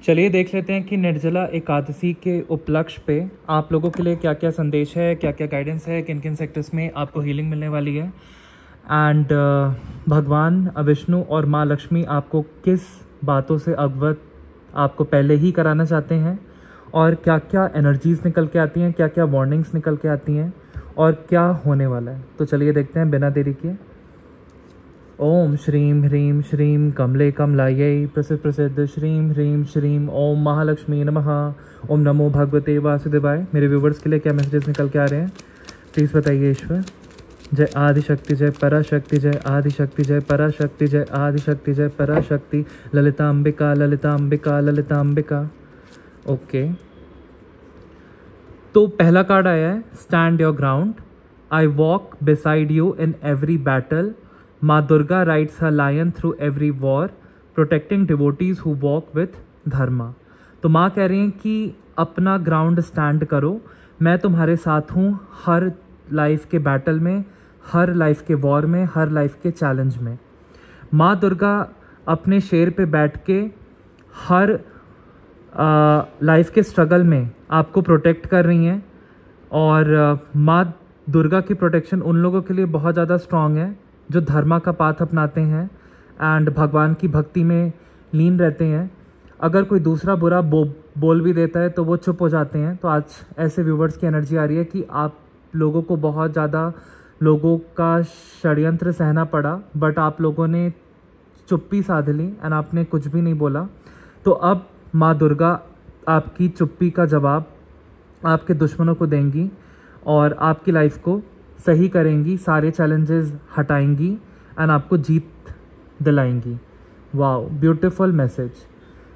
चलिए देख लेते हैं कि निर्जला एकादशी के उपलक्ष्य पे आप लोगों के लिए क्या क्या संदेश है, क्या क्या गाइडेंस है, किन किन सेक्टर्स में आपको हीलिंग मिलने वाली है। एंड भगवान विष्णु और माँ लक्ष्मी आपको किस बातों से अवगत आपको पहले ही कराना चाहते हैं, और क्या क्या एनर्जीज निकल के आती हैं, क्या क्या वार्निंग्स निकल के आती हैं, और क्या होने वाला है। तो चलिए देखते हैं बिना देरी के। ओम श्रीम ह्रीम श्रीम कमले कमलायै प्रसिद्ध प्रसिद्ध श्रीम ह्रीम श्रीम ओम महालक्ष्मी नमः। ओम नमो भगवते वासुदेवाय। मेरे व्यूवर्स के लिए क्या मैसेजेस निकल के आ रहे हैं प्लीज़ बताइए ईश्वर। जय आदिशक्ति, जय पराशक्ति, जय आदिशक्ति, जय पराशक्ति, जय आदिशक्ति, जय पराशक्ति, ललिता अंबिका, ललिता अंबिका, ललिता अंबिका। ओके, तो पहला कार्ड आया है stand your ground. I walk beside you in every battle. माँ Durga rides her lion through every war, protecting devotees who walk with dharma. तो माँ कह रही हैं कि अपना ग्राउंड स्टैंड करो, मैं तुम्हारे साथ हूँ हर लाइफ के बैटल में, हर लाइफ के वॉर में, हर लाइफ के चैलेंज में। माँ दुर्गा अपने शेर पे बैठ के हर लाइफ के स्ट्रगल में आपको प्रोटेक्ट कर रही हैं, और माँ दुर्गा की प्रोटेक्शन उन लोगों के लिए बहुत ज़्यादा स्ट्रॉन्ग है जो धर्मा का पाथ अपनाते हैं एंड भगवान की भक्ति में लीन रहते हैं। अगर कोई दूसरा बुरा बोल भी देता है तो वो चुप हो जाते हैं। तो आज ऐसे व्यूवर्स की एनर्जी आ रही है कि आप लोगों को बहुत ज़्यादा लोगों का षड्यंत्र सहना पड़ा, बट आप लोगों ने चुप्पी साध ली एंड आपने कुछ भी नहीं बोला। तो अब माँ दुर्गा आपकी चुप्पी का जवाब आपके दुश्मनों को देंगी और आपकी लाइफ को सही करेंगी, सारे चैलेंजेस हटाएंगी एंड आपको जीत दिलाएंगी। Wow, beautiful message.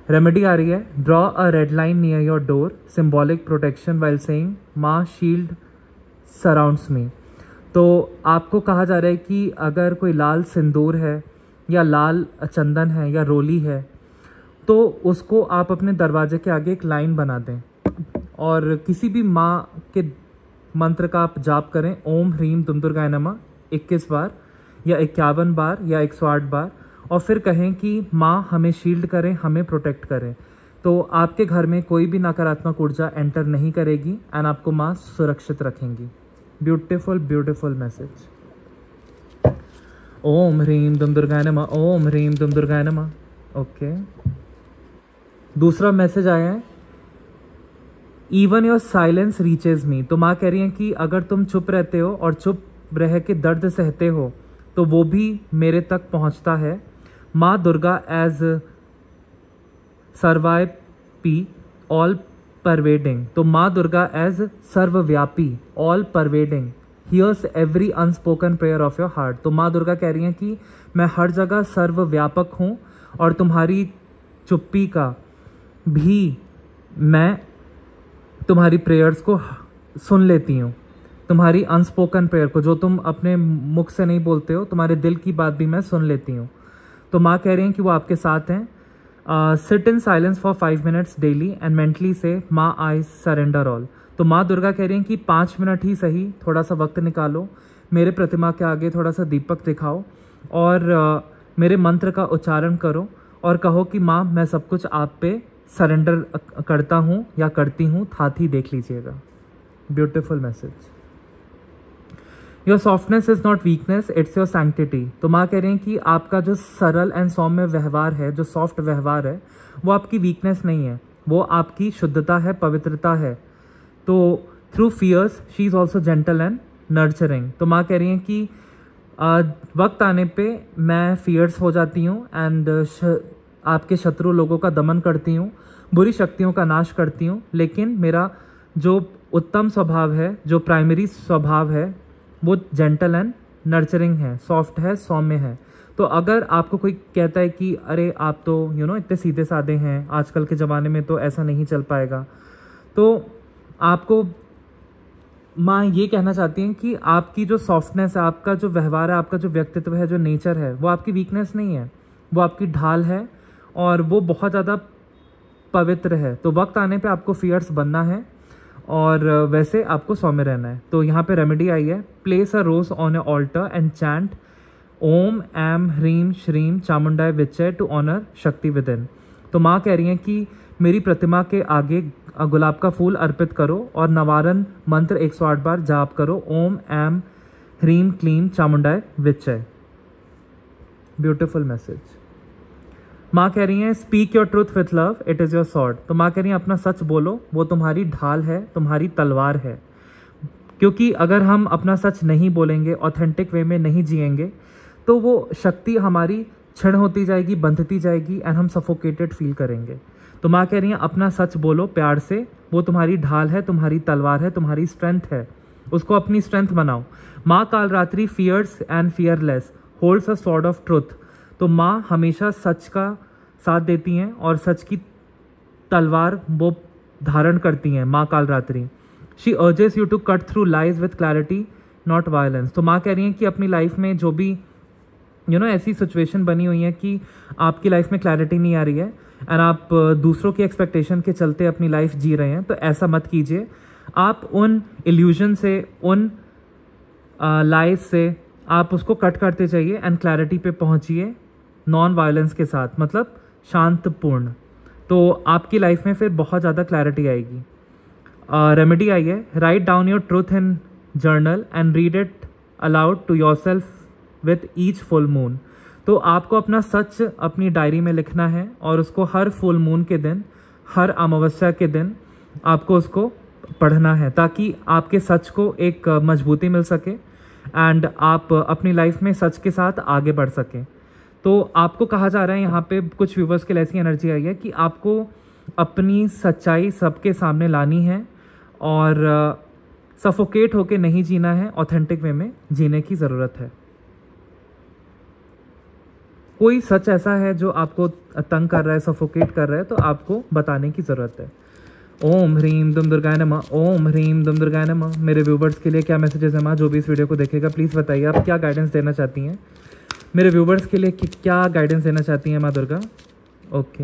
रेमेडी आ रही है, draw a red line near your door, symbolic protection while saying Maa shield surrounds me. तो आपको कहा जा रहा है कि अगर कोई लाल सिंदूर है या लाल चंदन है या रोली है तो उसको आप अपने दरवाजे के आगे एक लाइन बना दें, और किसी भी माँ के मंत्र का आप जाप करें, ओम ह्रीम दुम दुर्गाय नमः 21 बार या 51 बार या 108 बार, और फिर कहें कि माँ हमें शील्ड करें, हमें प्रोटेक्ट करें। तो आपके घर में कोई भी नकारात्मक ऊर्जा एंटर नहीं करेगी एंड आपको माँ सुरक्षित रखेंगी। Beautiful beautiful message. ओम ह्रीम दुम दुर्गाय नमः, ओम ह्रीम दुम दुर्गाय नमः। ओके, दूसरा मैसेज आया है, इवन योर साइलेंस रीचेज मी। तो माँ कह रही हैं कि अगर तुम चुप रहते हो और चुप रह के दर्द सहते हो तो वो भी मेरे तक पहुँचता है। माँ दुर्गा एज सर्वाइपी ऑल परवेडिंग। तो माँ दुर्गा एज सर्वव्यापी all pervading hears every unspoken prayer of your heart. तो माँ दुर्गा कह रही हैं कि मैं हर जगह सर्वव्यापक हूँ और तुम्हारी चुप्पी का भी मैं तुम्हारी प्रेयर्स को सुन लेती हूँ, तुम्हारी अनस्पोकन प्रेयर को, जो तुम अपने मुख से नहीं बोलते हो, तुम्हारे दिल की बात भी मैं सुन लेती हूँ। तो माँ कह रही हैं कि वो आपके साथ हैं। Sit in silence for 5 minutes daily and mentally से माँ आई सरेंडर ऑल। तो माँ दुर्गा कह रही हैं कि 5 मिनट ही सही, थोड़ा सा वक्त निकालो, मेरे प्रतिमा के आगे थोड़ा सा दीपक दिखाओ और मेरे मंत्र का उच्चारण करो और कहो कि माँ मैं सब कुछ आप पे सरेंडर करता हूँ या करती हूँ, साथ ही देख लीजिएगा। Beautiful message. Your softness is not weakness, it's your sanctity. तो माँ कह रही हैं कि आपका जो सरल एंड सौम्य व्यवहार है, जो सॉफ्ट व्यवहार है, वो आपकी वीकनेस नहीं है, वो आपकी शुद्धता है, पवित्रता है। तो though fierce she is also gentle and nurturing. तो माँ कह रही हैं कि वक्त आने पे मैं फियर्स हो जाती हूँ एंड आपके शत्रु लोगों का दमन करती हूँ, बुरी शक्तियों का नाश करती हूँ, लेकिन मेरा जो उत्तम स्वभाव है, जो प्राइमरी स्वभाव है, वो जेंटल एंड नर्चरिंग है, सॉफ्ट है, सौम्य है। तो अगर आपको कोई कहता है कि अरे आप तो इतने सीधे साधे हैं, आजकल के ज़माने में तो ऐसा नहीं चल पाएगा, तो आपको माँ ये कहना चाहती हैं कि आपकी जो सॉफ्टनेस है, आपका जो व्यवहार है, आपका जो व्यक्तित्व है, जो नेचर है, वो आपकी वीकनेस नहीं है, वो आपकी ढाल है और वो बहुत ज़्यादा पवित्र है। तो वक्त आने पे आपको फियर्स बनना है और वैसे आपको सौम्य रहना है। तो यहाँ पे रेमेडी आई है, place a rose on a altar and chant ओम एम ह्रीम श्रीम चामुंडाय विचय to honour Shakti within. तो माँ कह रही हैं कि मेरी प्रतिमा के आगे गुलाब का फूल अर्पित करो और नवारण मंत्र 108 बार जाप करो, ओम ऐम ह्रीम क्लीम चामुंडाय विच्चय। Beautiful message. माँ कह रही हैं speak your truth with love, it is your sword. तो माँ कह रही हैं अपना सच बोलो, वो तुम्हारी ढाल है, तुम्हारी तलवार है। क्योंकि अगर हम अपना सच नहीं बोलेंगे, ऑथेंटिक वे में नहीं जिएंगे, तो वो शक्ति हमारी क्षीण होती जाएगी, बंधती जाएगी एंड हम सफोकेटेड फील करेंगे। तो माँ कह रही हैं अपना सच बोलो प्यार से, वो तुम्हारी ढाल है, तुम्हारी तलवार है, तुम्हारी स्ट्रेंथ है, उसको अपनी स्ट्रेंथ बनाओ। माँ Kalaratri fierce and fearless holds a sword of truth. तो माँ हमेशा सच का साथ देती हैं और सच की तलवार वो धारण करती हैं। माँ Kalaratri she urges you to cut through lies with clarity not violence. तो माँ कह रही हैं कि अपनी लाइफ में जो भी ऐसी सिचुएशन बनी हुई है कि आपकी लाइफ में क्लैरिटी नहीं आ रही है एंड आप दूसरों की एक्सपेक्टेशन के चलते अपनी लाइफ जी रहे हैं, तो ऐसा मत कीजिए। आप उन इल्यूजन से, उन लाइज से आप उसको कट करते जाइए एंड क्लैरिटी पे पहुंचिए नॉन वायलेंस के साथ, मतलब शांतपूर्ण। तो आपकी लाइफ में फिर बहुत ज़्यादा क्लैरिटी आएगी। रेमेडी आई है, write down your truth in journal and read it aloud to yourself with each full moon. तो आपको अपना सच अपनी डायरी में लिखना है और उसको हर फुल मून के दिन, हर अमावस्या के दिन आपको उसको पढ़ना है, ताकि आपके सच को एक मजबूती मिल सके एंड आप अपनी लाइफ में सच के साथ आगे बढ़ सकें। तो आपको कहा जा रहा है यहाँ पे, कुछ व्यूवर्स के लिए ऐसी एनर्जी आई है कि आपको अपनी सच्चाई सबके सामने लानी है और सफोकेट होके नहीं जीना है, ऑथेंटिक वे में जीने की ज़रूरत है। कोई सच ऐसा है जो आपको तंग कर रहा है, सफोकेट कर रहा है, तो आपको बताने की ज़रूरत है। ओम ह्रीम दुम दुर्गाय नमः, ओम ह्रीम दुम दुर्गाय नमः। मेरे व्यूवर्स के लिए क्या मैसेजेस है माँ, जो भी इस वीडियो को देखेगा प्लीज़ बताइए आप क्या गाइडेंस देना चाहती हैं मेरे व्यूवर्स के लिए, क्या गाइडेंस देना चाहती हैं माँ Durga. Okay,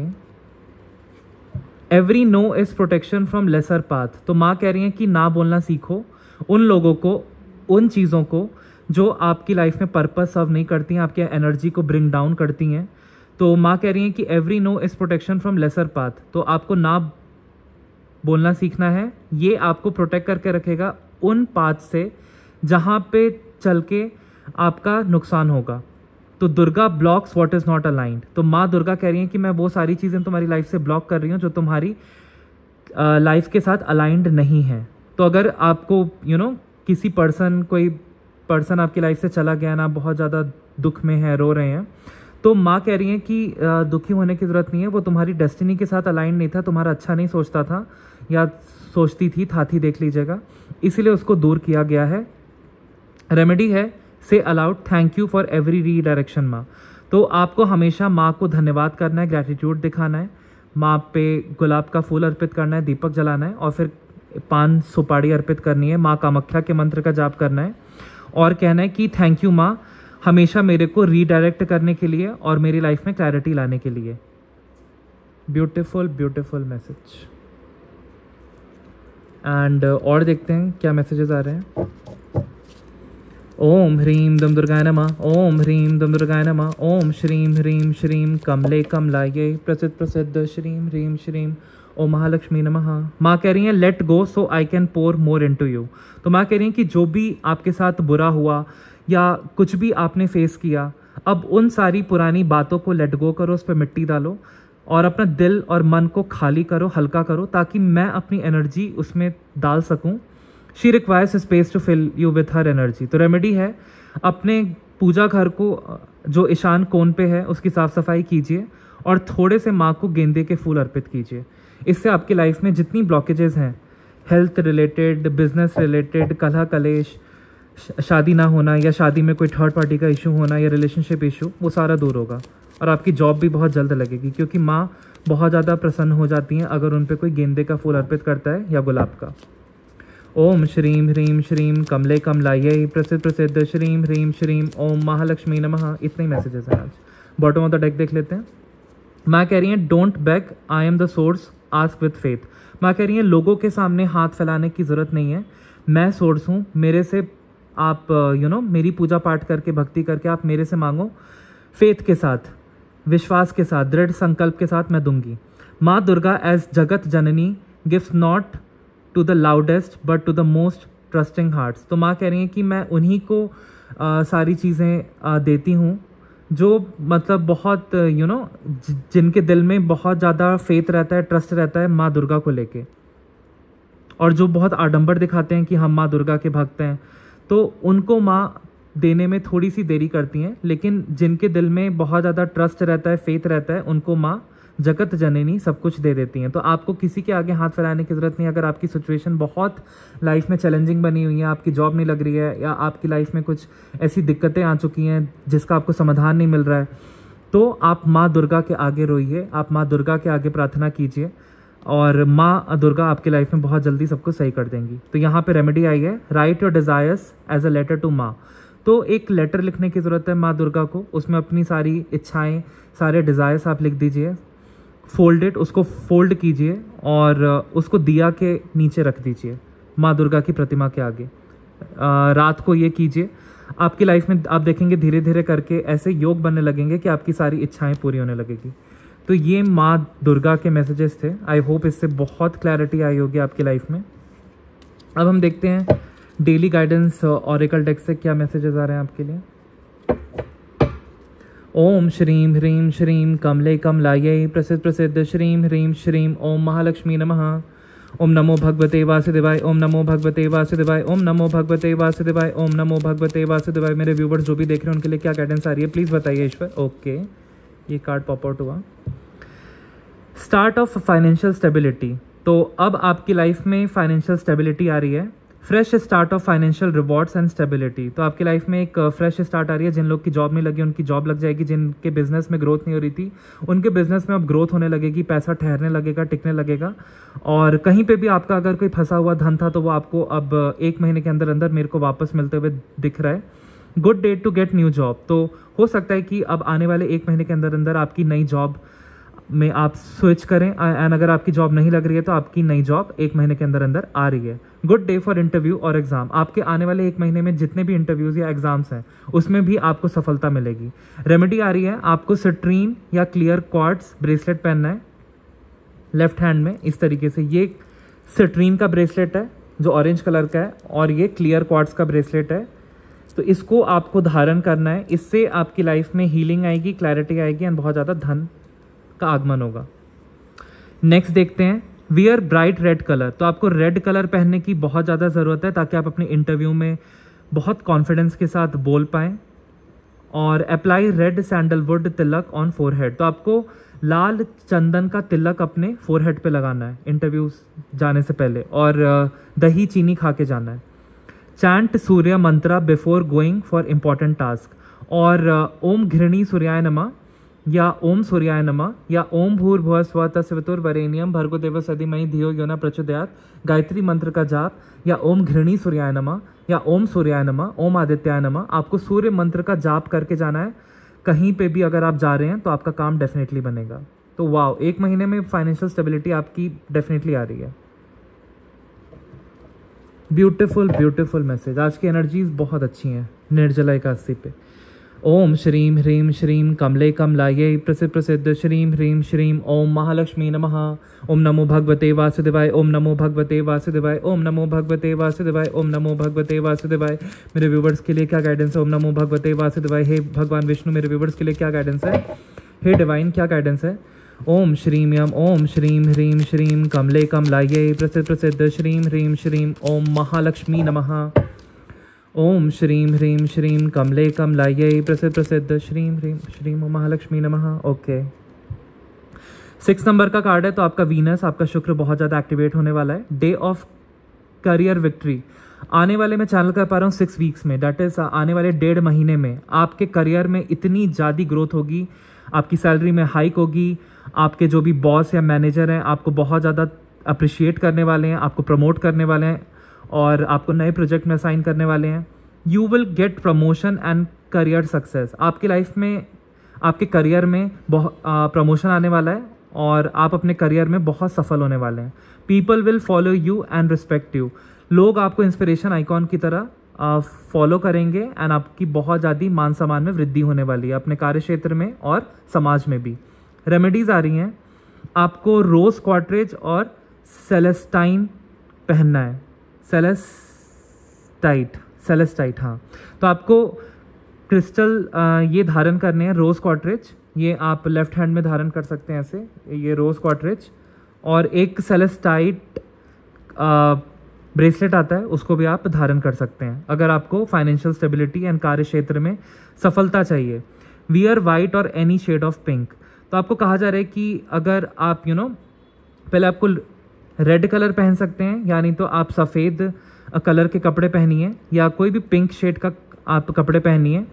every no is protection from lesser path. तो माँ कह रही हैं कि ना बोलना सीखो उन लोगों को, उन चीज़ों को जो आपकी लाइफ में पर्पस सर्व नहीं करती हैं, आपके एनर्जी को ब्रिंग डाउन करती हैं। तो माँ कह रही हैं कि every no is protection from lesser path. तो आपको ना बोलना सीखना है, ये आपको प्रोटेक्ट करके रखेगा उन पाथ से जहाँ पे चल के आपका नुकसान होगा। तो Durga blocks what is not aligned. तो माँ दुर्गा कह रही हैं कि मैं वो सारी चीज़ें तुम्हारी लाइफ से ब्लॉक कर रही हूँ जो तुम्हारी लाइफ के साथ अलाइंड नहीं है। तो अगर आपको किसी कोई पर्सन आपकी लाइफ से चला गया ना, बहुत ज़्यादा दुख में है, रो रहे हैं, तो माँ कह रही हैं कि दुखी होने की ज़रूरत नहीं है, वो तुम्हारी डेस्टिनी के साथ अलाइन नहीं था, तुम्हारा अच्छा नहीं सोचता था या सोचती थी, देख लीजिएगा, इसीलिए उसको दूर किया गया है। रेमेडी है, से allowed thank you for every redirection माँ। तो आपको हमेशा माँ को धन्यवाद करना है, ग्रैटिट्यूड दिखाना है, माँ पे गुलाब का फूल अर्पित करना है, दीपक जलाना है और फिर पान सुपारी अर्पित करनी है, माँ कामाख्या के मंत्र का जाप करना है और कहना है कि थैंक यू माँ, हमेशा मेरे को रीडायरेक्ट करने के लिए और मेरी लाइफ में क्लैरिटी लाने के लिए। Beautiful beautiful message. एंड और देखते हैं क्या मैसेजेस आ रहे हैं। ओम ह्रीम दुम दुर्गाय नमः, ओम ह्रीम दुम दुर्गाय नमः, ओम श्रीम ह्रीम श्रीम कमले कमलाये प्रसिद्ध प्रसिद्ध श्रीम ह्रीम श्रीम ओम महालक्ष्मी नमः। माँ कह रही हैं let go so I can pour more into you. तो माँ कह रही हैं कि जो भी आपके साथ बुरा हुआ या कुछ भी आपने फेस किया, अब उन सारी पुरानी बातों को लेट गो करो, उस पर मिट्टी डालो और अपना दिल और मन को खाली करो, हल्का करो, ताकि मैं अपनी एनर्जी उसमें डाल सकूं। She requires space to fill you with her energy. तो रेमेडी है, अपने पूजा घर को जो ईशान कोण पे है उसकी साफ सफाई कीजिए और थोड़े से माँ को गेंदे के फूल अर्पित कीजिए। इससे आपकी लाइफ में जितनी ब्लॉकेजेस हैं, हेल्थ रिलेटेड, बिजनेस रिलेटेड, कलह कलेश, शादी ना होना या शादी में कोई थर्ड पार्टी का इशू होना या रिलेशनशिप इशू, वो सारा दूर होगा और आपकी जॉब भी बहुत जल्द लगेगी, क्योंकि माँ बहुत ज़्यादा प्रसन्न हो जाती हैं अगर उन पे कोई गेंदे का फूल अर्पित करता है या गुलाब का। ओम श्रीम ह्रीम श्रीम कमले कमलाये प्रसिद्ध प्रसिद्ध श्रीम ह्रीम श्रीम ओम महालक्ष्मी नमः। इतने ही मैसेजेस हैं आज। बॉटम ऑफ द डेक देख लेते हैं। माँ कह रही हैं don't back, I am the source, ask with faith. माँ कह रही हैं लोगों के सामने हाथ फैलाने की ज़रूरत नहीं है, मैं सोर्स हूँ, मेरे से आप मेरी पूजा पाठ करके, भक्ति करके आप मेरे से मांगो फेथ के साथ। विश्वास के साथ, दृढ़ संकल्प के साथ मैं दूंगी। माँ Durga as Jagat Janani gives not to the loudest but to the most trusting hearts. तो माँ कह रही है कि मैं उन्हीं को सारी चीज़ें देती हूँ जो मतलब बहुत जिनके दिल में बहुत ज़्यादा फेथ रहता है, ट्रस्ट रहता है माँ दुर्गा को लेके, और जो बहुत आडंबर दिखाते हैं कि हम माँ दुर्गा के भक्त हैं, तो उनको माँ देने में थोड़ी सी देरी करती हैं। लेकिन जिनके दिल में बहुत ज़्यादा ट्रस्ट रहता है, फेथ रहता है, उनको माँ जगत जननी सब कुछ दे देती हैं। तो आपको किसी के आगे हाथ फैलाने की ज़रूरत नहीं। अगर आपकी सिचुएशन बहुत लाइफ में चैलेंजिंग बनी हुई है, आपकी जॉब नहीं लग रही है, या आपकी लाइफ में कुछ ऐसी दिक्कतें आ चुकी हैं जिसका आपको समाधान नहीं मिल रहा है, तो आप माँ दुर्गा के आगे रोइए, आप माँ दुर्गा के आगे प्रार्थना कीजिए, और माँ दुर्गा आपकी लाइफ में बहुत जल्दी सबको सही कर देंगी। तो यहाँ पे रेमेडी आई है, write your desires as a letter to माँ। तो एक लेटर लिखने की ज़रूरत है माँ दुर्गा को, उसमें अपनी सारी इच्छाएं, सारे डिज़ायर्स आप लिख दीजिए, फोल्ड इट, उसको फोल्ड कीजिए और उसको दिया के नीचे रख दीजिए माँ दुर्गा की प्रतिमा के आगे। रात को ये कीजिए, आपकी लाइफ में आप देखेंगे धीरे धीरे करके ऐसे योग बनने लगेंगे कि आपकी सारी इच्छाएं पूरी होने लगेगी। तो ये माँ दुर्गा के मैसेजेस थे। आई होप इससे बहुत क्लैरिटी आई होगी आपकी लाइफ में। अब हम देखते हैं डेली गाइडेंस ऑरेकल डेक से क्या मैसेजेस आ रहे हैं आपके लिए। ओम श्रीम ह्रीम श्रीम कमले कमलायै प्रसिद्ध प्रसिद्ध श्रीम ह्रीम श्रीम ओम महालक्ष्मी नमः। ओम नमो भगवते वासुदेवाय, ओम नमो भगवते वासुदेवाय, ओम नमो भगवते वासुदेवाय, ओम नमो भगवते वासुदेवाय। मेरे व्यूवर्स जो भी देख रहे हैं उनके लिए क्या गाइडेंस आ रही है प्लीज़ बताइए ईश्वर। ओके, ये कार्ड पॉप आउट हुआ, स्टार्ट ऑफ फाइनेंशियल स्टेबिलिटी। तो अब आपकी लाइफ में फाइनेंशियल स्टेबिलिटी आ रही है, fresh start of financial rewards and stability. तो आपकी लाइफ में एक फ्रेश स्टार्ट आ रही है। जिन लोग की जॉब नहीं लगी उनकी जॉब लग जाएगी, जिनके बिजनेस में ग्रोथ नहीं हो रही थी उनके बिजनेस में अब ग्रोथ होने लगेगी, पैसा ठहरने लगेगा, टिकने लगेगा। और कहीं पे भी आपका अगर कोई फंसा हुआ धन था तो वो आपको अब 1 महीने के अंदर अंदर मेरे को वापस मिलते हुए दिख रहा है। Good date to get new job. तो हो सकता है कि अब आने वाले 1 महीने के अंदर अंदर आपकी नई जॉब में आप स्विच करें, एंड अगर आपकी जॉब नहीं लग रही है तो आपकी नई जॉब 1 महीने के अंदर अंदर आ रही है। गुड डे फॉर इंटरव्यू और एग्जाम। आपके आने वाले 1 महीने में जितने भी इंटरव्यूज या एग्जाम्स हैं उसमें भी आपको सफलता मिलेगी। रेमेडी आ रही है, आपको सिट्रीन या क्लियर क्वार्ट्ज ब्रेसलेट पहनना है लेफ्ट हैंड में इस तरीके से। ये सिट्रीन का ब्रेसलेट है जो ऑरेंज कलर का है, और ये क्लियर क्वार्ट्ज का ब्रेसलेट है। तो इसको आपको धारण करना है, इससे आपकी लाइफ में हीलिंग आएगी, क्लैरिटी आएगी, एंड बहुत ज़्यादा धन का आगमन होगा। नेक्स्ट देखते हैं, वियर ब्राइट रेड कलर। तो आपको रेड कलर पहनने की बहुत ज़्यादा ज़रूरत है ताकि आप अपने इंटरव्यू में बहुत कॉन्फिडेंस के साथ बोल पाएँ। और apply red sandalwood Tilak on forehead. तो आपको लाल चंदन का तिलक अपने फोरहेड पे लगाना है इंटरव्यू जाने से पहले, और दही चीनी खा के जाना है। Chant Surya Mantra before going for important task. और ओम घृणी सूर्याय नमः, या ओम सूर्याय नमः, या ओम भूर्भुवः स्वः तत्सवितुर्वरेण्यं भर्गो देवस्य धीमहि धियो यो न प्रचोदयात्, गायत्री मंत्र का जाप, या ओम घृणी सूर्याय नमः, या ओम सूर्याय नमः, ओम आदित्याय नमः। आपको सूर्य मंत्र का जाप करके जाना है। कहीं पे भी अगर आप जा रहे हैं तो आपका काम डेफिनेटली बनेगा। तो वाह, 1 महीने में फाइनेंशियल स्टेबिलिटी आपकी डेफिनेटली आ रही है। Beautiful beautiful message. आज की एनर्जीज बहुत अच्छी हैं निर्जला एकादशी पे। ओम श्रीम ह्रीम श्रीम कमले कमलायै प्रसिद्ध प्रसिद्ध श्रीम ह्रीम श्रीम ओम महालक्ष्मी नमः। ओम नमो भगवते वासुदेवाय, ओम नमो भगवते वासुदेवाय, ओम नमो भगवते वासुदेवाय, ओम नमो भगवते वासुदेवाय। मेरे व्यूवर्स के लिए क्या गाइडेंस है? ओम नमो भगवते वासुदेवाय। हे भगवान विष्णु, मेरे व्यूवर्स के लिए क्या गाइडेंस है? हे डिवाइन, क्या गाइडेंस है? ओम श्रीम यम ओम श्रीम ह्रीम श्रीम कमले कमलायै प्रसिद्ध प्रसिद्ध श्रीम ह्रीम श्रीम ओम महालक्ष्मी नमः। ओम श्रीम ह्रीम श्रीम कमले कमलायै प्रसिद्ध प्रसिद्ध श्रीम ह्रीम श्रीम ओम महालक्ष्मी नमः। ओके, 6 नंबर का कार्ड है, तो आपका वीनस, आपका शुक्र बहुत ज़्यादा एक्टिवेट होने वाला है। डे ऑफ करियर विक्ट्री आने वाले, मैं चैनल कर पा रहा हूँ 6 वीक्स में, दैट इज आने वाले 1.5 महीने में आपके करियर में इतनी ज़्यादा ग्रोथ होगी, आपकी सैलरी में हाइक होगी, आपके जो भी बॉस या मैनेजर हैं आपको बहुत ज़्यादा अप्रिशिएट करने वाले हैं, आपको प्रमोट करने वाले हैं, और आपको नए प्रोजेक्ट में असाइन करने वाले हैं। You will get promotion and career success. आपकी लाइफ में, आपके करियर में बहुत प्रमोशन आने वाला है, और आप अपने करियर में बहुत सफल होने वाले हैं। People will follow you and respect you. लोग आपको इंस्पिरेशन आइकॉन की तरह फॉलो करेंगे एंड आपकी बहुत ज़्यादा मान सम्मान में वृद्धि होने वाली है अपने कार्य क्षेत्र में और समाज में भी। रेमेडीज़ आ रही हैं, आपको रोज़ क्वार्टरेज और सेलेस्टाइन पहनना है। सेलेस्टाइट हाँ, तो आपको क्रिस्टल ये धारण करने हैं, रोज़ क्वार्टरेज, ये आप लेफ्ट हैंड में धारण कर सकते हैं ऐसे, ये रोज़ क्वार्टरेज, और एक सेलेस्टाइट ब्रेसलेट आता है, उसको भी आप धारण कर सकते हैं अगर आपको फाइनेंशियल स्टेबिलिटी एंड कार्य क्षेत्र में सफलता चाहिए। वियर वाइट और एनी शेड ऑफ पिंक, तो आपको कहा जा रहा है कि अगर आप पहले आपको रेड कलर पहन सकते हैं, यानी तो आप सफ़ेद कलर के कपड़े पहनिए या कोई भी पिंक शेड का आप कपड़े पहनिए।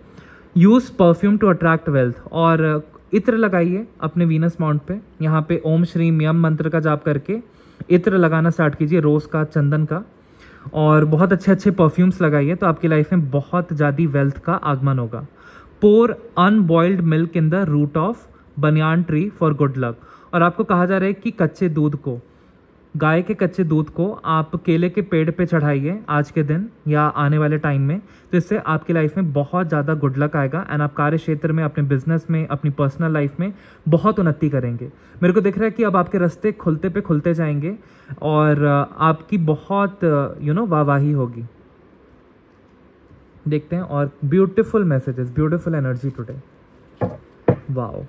Use perfume to attract wealth, और इत्र लगाइए अपने वीनस माउंट पे, यहाँ पे ओम श्रीम यम मंत्र का जाप करके इत्र लगाना स्टार्ट कीजिए, रोज़ का, चंदन का, और बहुत अच्छे अच्छे परफ्यूम्स लगाइए, तो आपकी लाइफ में बहुत ज़्यादा वेल्थ का आगमन होगा। Pour unboiled milk in the root of banyan tree for good luck, और आपको कहा जा रहा है कि कच्चे दूध को, गाय के कच्चे दूध को आप केले के पेड़ पे चढ़ाइए आज के दिन या आने वाले टाइम में, तो इससे आपकी लाइफ में बहुत ज़्यादा गुड लक आएगा एंड आप कार्य क्षेत्र में, अपने बिजनेस में, अपनी पर्सनल लाइफ में बहुत उन्नति करेंगे। मेरे को दिख रहा है कि अब आपके रास्ते खुलते पे खुलते जाएंगे और आपकी बहुत वाहवाही होगी। देखते हैं और beautiful messages, beautiful energy today. Wow.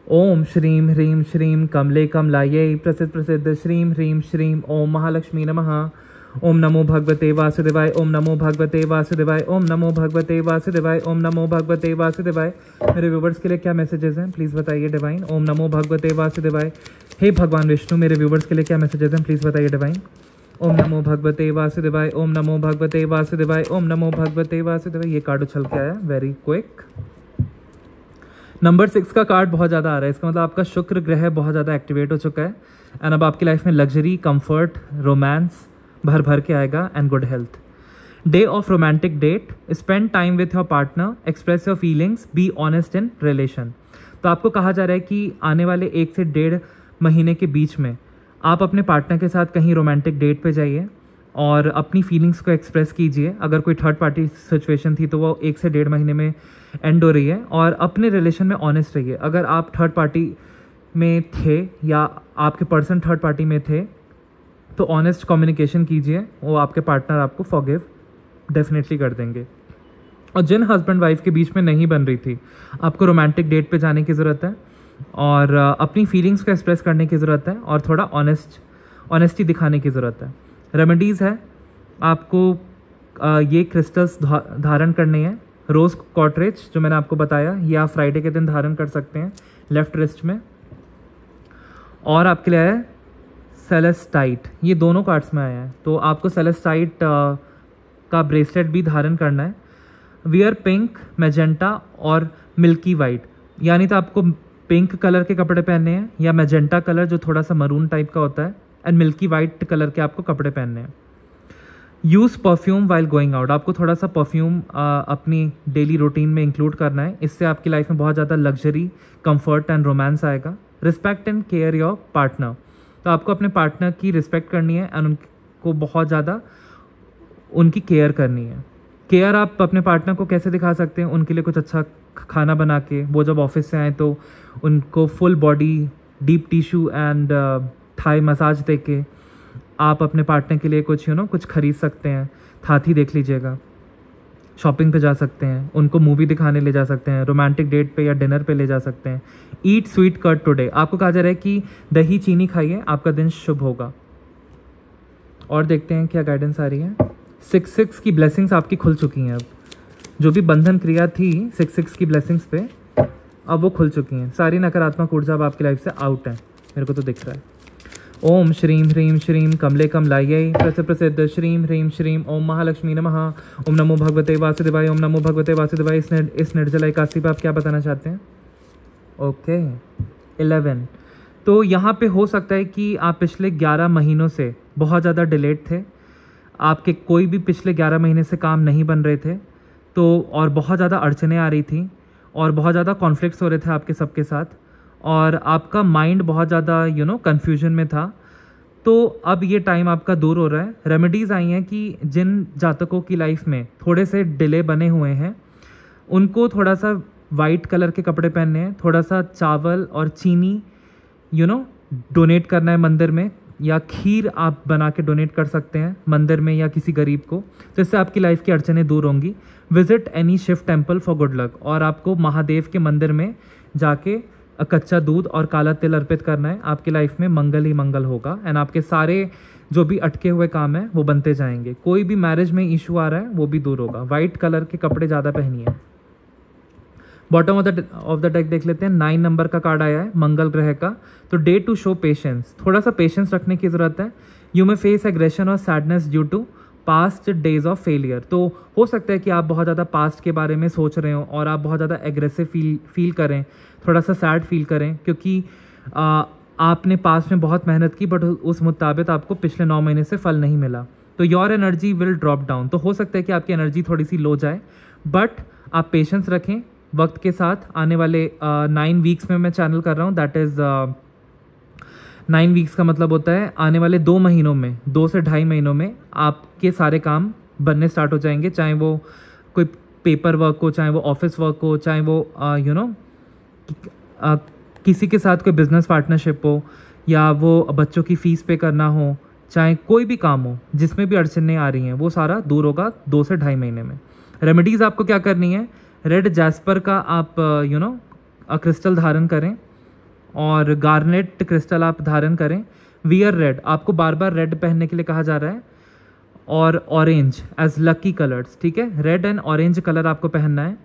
ओम श्रीम ह्रीम श्रीम कमले कमलायै प्रसिद्ध प्रसिद्ध श्रीम ह्रीम श्रीम ओम महालक्ष्मी नमः। ओम नमो भगवते वासुदेवाय, ओम नमो भगवते वासुदेवाय, ओम नमो भगवते वासुदेवाय, ओम नमो भगवते वासुदेवाय। मेरे व्यूवर्स के लिए क्या मैसेजेस हैं प्लीज़ बताइए डिवाइन। ओम नमो भगवते वासुदेवाय। हे भगवान विष्णु, मेरे व्यूवर्स के लिए क्या मैसेजेस हैं प्लीज़ बताइए डिवाइन। ओम नमो भगवते वासुदेवाय, ओम नमो भगवते वासुदेवाय, ओम नमो भगवते वासुदेवाय। ये कार्ड उछल के आया, वेरी क्विक। नंबर 6 का कार्ड बहुत ज़्यादा आ रहा है, इसका मतलब आपका शुक्र ग्रह बहुत ज़्यादा एक्टिवेट हो चुका है एंड अब आपकी लाइफ में लग्जरी, कंफर्ट, रोमांस भर भर के आएगा and good health. Day of romantic date, spend time with your partner, express your feelings, be honest in relation. तो आपको कहा जा रहा है कि आने वाले 1 से 1.5 महीने के बीच में आप अपने पार्टनर के साथ कहीं रोमांटिक डेट पे जाइए और अपनी फीलिंग्स को एक्सप्रेस कीजिए। अगर कोई थर्ड पार्टी सिचुएशन थी तो वो 1 से 1.5 महीने में एंड हो रही है, और अपने रिलेशन में ऑनेस्ट रहिए। अगर आप थर्ड पार्टी में थे या आपके पर्सन थर्ड पार्टी में थे तो ऑनेस्ट कम्युनिकेशन कीजिए, वो आपके पार्टनर आपको फॉरगिव डेफिनेटली कर देंगे। और जिन हस्बैंड वाइफ के बीच में नहीं बन रही थी, आपको रोमांटिक डेट पे जाने की ज़रूरत है और अपनी फीलिंग्स को एक्सप्रेस करने की ज़रूरत है और थोड़ा ऑनेस्टी दिखाने की ज़रूरत है। रेमेडीज़ है, आपको ये क्रिस्टल्स धारण करने हैं। रोज़ क्वार्टरेज जो मैंने आपको बताया, ये आप फ्राइडे के दिन धारण कर सकते हैं लेफ्ट रिस्ट में। और आपके लिए है सेलेस्टाइट, ये दोनों कार्ड्स में आया है, तो आपको सेलेस्टाइट का ब्रेसलेट भी धारण करना है। वियर पिंक, मैजेंटा और मिल्की वाइट, यानी तो आपको पिंक कलर के कपड़े पहनने हैं या मैजेंटा कलर जो थोड़ा सा मरून टाइप का होता है, एंड मिल्की वाइट कलर के आपको कपड़े पहनने हैं। Use perfume while going out, आपको थोड़ा सा परफ्यूम अपनी डेली रूटीन में इंक्लूड करना है, इससे आपकी लाइफ में बहुत ज़्यादा लग्जरी, कंफर्ट एंड रोमांस आएगा। Respect and care your partner, तो आपको अपने पार्टनर की रिस्पेक्ट करनी है एंड उनको बहुत ज़्यादा उनकी केयर करनी है। केयर आप अपने पार्टनर को कैसे दिखा सकते हैं, उनके लिए कुछ अच्छा खाना बना के, वो जब ऑफिस से आए तो उनको full body deep tissue and Thai massage दे के आप अपने पार्टनर के लिए कुछ कुछ खरीद सकते हैं। थाथी देख लीजिएगा, शॉपिंग पे जा सकते हैं, उनको मूवी दिखाने ले जा सकते हैं, रोमांटिक डेट पे या डिनर पे ले जा सकते हैं। ईट स्वीट कर्ड टुडे, आपको कहा जा रहा है कि दही चीनी खाइए, आपका दिन शुभ होगा। और देखते हैं क्या गाइडेंस आ रही है। 6-6 की ब्लेसिंग्स आपकी खुल चुकी हैं, अब जो भी बंधन क्रिया थी 6-6 की ब्लेसिंग्स पे अब वो खुल चुकी हैं। सारी नकारात्मक ऊर्जा अब आपकी लाइफ से आउट है, मेरे को तो दिख रहा है। ओम श्रीम ह्रीम श्रीम कमले कमलायै प्रसिद्ध प्रसिद्ध श्रीम ह्रीम श्रीम ओम महालक्ष्मी नमः। ओम नमो भगवते वासुदेवाय, ओम नमो भगवते वासुदेवाय। इस निर्जला एकादशी पे आप क्या बताना चाहते हैं? ओके 11, तो यहाँ पे हो सकता है कि आप पिछले 11 महीनों से बहुत ज़्यादा डिलेड थे, आपके कोई भी पिछले 11 महीने से काम नहीं बन रहे थे, तो और बहुत ज़्यादा अड़चने आ रही थी और बहुत ज़्यादा कॉन्फ्लिक्ट्स हो रहे थे आपके सबके साथ, और आपका माइंड बहुत ज़्यादा कन्फ्यूजन में था। तो अब ये टाइम आपका दूर हो रहा है। रेमेडीज़ आई हैं कि जिन जातकों की लाइफ में थोड़े से डिले बने हुए हैं उनको थोड़ा सा वाइट कलर के कपड़े पहनने हैं, थोड़ा सा चावल और चीनी डोनेट करना है मंदिर में, या खीर आप बना के डोनेट कर सकते हैं मंदिर में या किसी गरीब को, तो इससे आपकी लाइफ की अड़चनें दूर होंगी। Visit any Shiva temple for good luck, और आपको महादेव के मंदिर में जाके कच्चा दूध और काला तिल अर्पित करना है। आपकी लाइफ में मंगल ही मंगल होगा एंड आपके सारे जो भी अटके हुए काम हैं वो बनते जाएंगे। कोई भी मैरिज में इशू आ रहा है वो भी दूर होगा। वाइट कलर के कपड़े ज़्यादा पहनिए। बॉटम ऑफ द डेक देख लेते हैं। 9 नंबर का कार्ड आया है मंगल ग्रह का। तो डे टू शो पेशेंस, थोड़ा सा पेशेंस रखने की ज़रूरत है। यू मे फेस एग्रेशन और sadness due to past days of failure. तो हो सकता है कि आप बहुत ज़्यादा पास्ट के बारे में सोच रहे हो और आप बहुत ज़्यादा एग्रेसिव फील करें, थोड़ा सा सैड फील करें, क्योंकि आपने पास्ट में बहुत मेहनत की बट उस मुताबिक आपको पिछले 9 महीने से फल नहीं मिला। तो your energy will drop down. तो हो सकता है कि आपकी एनर्जी थोड़ी सी लो जाए, बट आप पेशेंस रखें वक्त के साथ। आने वाले 9 वीक्स में मैं चैनल कर रहा हूँ, दैट इज़ 9 वीक्स का मतलब होता है आने वाले 2 महीनों में, 2 से 2.5 महीनों में आपके सारे काम बनने स्टार्ट हो जाएंगे। चाहे वो कोई पेपर वर्क हो, चाहे वो ऑफिस वर्क हो, चाहे वो किसी के साथ कोई बिजनेस पार्टनरशिप हो, या वो बच्चों की फ़ीस पे करना हो, चाहे कोई भी काम हो जिसमें भी अड़चनें आ रही हैं वो सारा दूर होगा 2 से 2.5 महीने में। रेमेडीज़ आपको क्या करनी है, रेड जैस्पर का आप क्रिस्टल धारण करें और गार्नेट क्रिस्टल आप धारण करें। वियर रेड, आपको बार बार रेड पहनने के लिए कहा जा रहा है, और ऑरेंज एज लकी कलर्स, ठीक है। रेड एंड ऑरेंज कलर आपको पहनना है,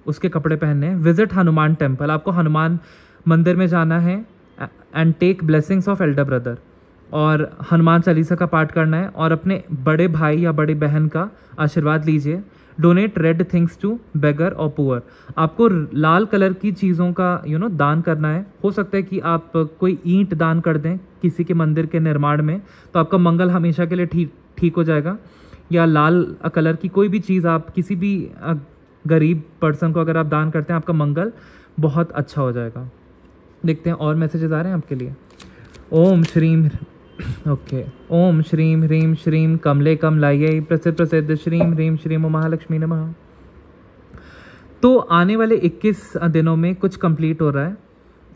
उसके कपड़े पहनने हैं। विजिट हनुमान टेम्पल, आपको हनुमान मंदिर में जाना है and take blessings of elder brother, और हनुमान चालीसा का पाठ करना है और अपने बड़े भाई या बड़ी बहन का आशीर्वाद लीजिए। डोनेट रेड थिंग्स टू बेगर और पुअर, आपको लाल कलर की चीज़ों का दान करना है। हो सकता है कि आप कोई ईंट दान कर दें किसी के मंदिर के निर्माण में, तो आपका मंगल हमेशा के लिए ठीक हो जाएगा। या लाल कलर की कोई भी चीज़ आप किसी भी गरीब पर्सन को अगर आप दान करते हैं, आपका मंगल बहुत अच्छा हो जाएगा। देखते हैं और मैसेजेस आ रहे हैं आपके लिए। ओम श्रीम ओम श्रीम ह्रीम श्रीम कमले कमलायै प्रसिद्ध श्रीम ह्रीम श्रीम महालक्ष्मी नमः। तो आने वाले 21 दिनों में कुछ कंप्लीट हो रहा है,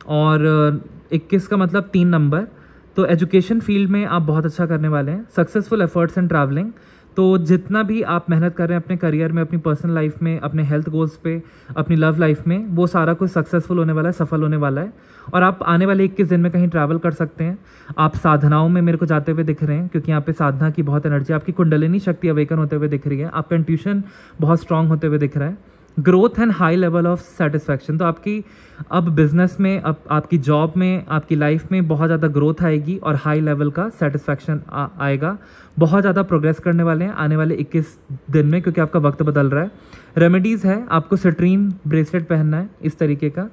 और 21 का मतलब 3 नंबर। तो एजुकेशन फील्ड में आप बहुत अच्छा करने वाले हैं। सक्सेसफुल एफर्ट्स इन ट्रैवलिंग, तो जितना भी आप मेहनत कर रहे हैं अपने करियर में, अपनी पर्सनल लाइफ में, अपने हेल्थ गोल्स पे, अपनी लव लाइफ में, वो सारा कुछ सक्सेसफुल होने वाला है, सफल होने वाला है। और आप आने वाले 21 दिन में कहीं ट्रैवल कर सकते हैं। आप साधनाओं में मेरे को जाते हुए दिख रहे हैं, क्योंकि यहाँ पे साधना की बहुत एनर्जी, आपकी कुंडलिनी शक्ति अवेकन होते हुए दिख रही है। आपका इंट्यूशन बहुत स्ट्रांग होते हुए दिख रहा है। Growth and high level of satisfaction, तो आपकी अब बिजनेस में, अब आपकी जॉब में, आपकी लाइफ में बहुत ज़्यादा ग्रोथ आएगी और हाई लेवल का सेटिस्फैक्शन आएगा। बहुत ज़्यादा प्रोग्रेस करने वाले हैं आने वाले 21 दिन में, क्योंकि आपका वक्त बदल रहा है। रेमेडीज़ है, आपको सिट्रीन ब्रेसलेट पहनना है इस तरीके का,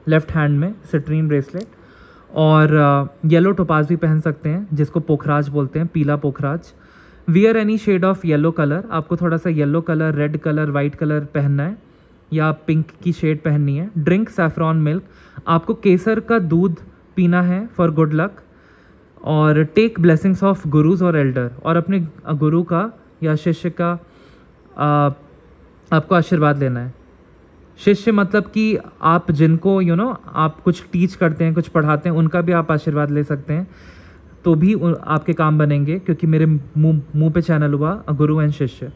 लेफ्ट हैंड में सिट्रीन ब्रेसलेट, और येलो टोपाज भी पहन सकते हैं जिसको पोखराज बोलते हैं, पीला पोखराज। Wear any shade of yellow colour, आपको थोड़ा सा yellow colour, red colour, white colour पहनना है, या पिंक की शेड पहननी है। ड्रिंक सैफरॉन मिल्क, आपको केसर का दूध पीना है फॉर गुड लक। और टेक ब्लेसिंग्स ऑफ गुरुज और एल्डर, और अपने गुरु का या शिष्य का आपको आशीर्वाद लेना है। शिष्य मतलब कि आप जिनको आप कुछ टीच करते हैं, कुछ पढ़ाते हैं, उनका भी आप आशीर्वाद ले सकते हैं, तो भी आपके काम बनेंगे, क्योंकि मेरे मुंह पे चैनल हुआ गुरु एंड शिष्य।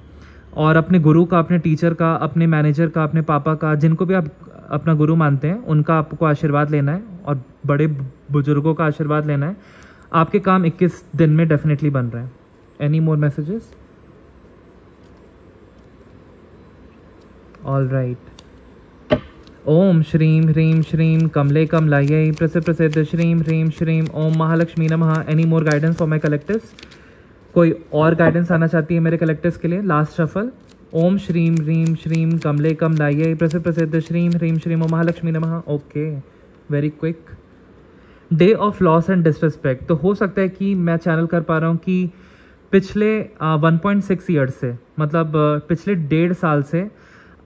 और अपने गुरु का, अपने टीचर का, अपने मैनेजर का, अपने पापा का, जिनको भी आप अपना गुरु मानते हैं, उनका आपको आशीर्वाद लेना है और बड़े बुजुर्गों का आशीर्वाद लेना है। आपके काम 21 दिन में डेफिनेटली बन रहे हैं। Any more messages? All right. ओम श्रीम ह्रीम श्रीम कमले कमलायै प्रसिद्ध श्रीम ह्रीम श्रीम ओम महालक्ष्मी नमः। Any more guidance for my collectives? कोई और गाइडेंस आना चाहती है मेरे कलेक्टिव्स के लिए? Last shuffle. ओम श्रीम ह्रीम श्रीम कमले कमलायै प्रसिद्ध श्रीम ह्रीम श्रीम ओम महालक्ष्मी नमः। Okay, very quick. Day of loss and disrespect, तो हो सकता है कि मैं चैनल कर पा रहा हूँ कि पिछले 1.6 ईयर्स से, मतलब पिछले 1.5 साल से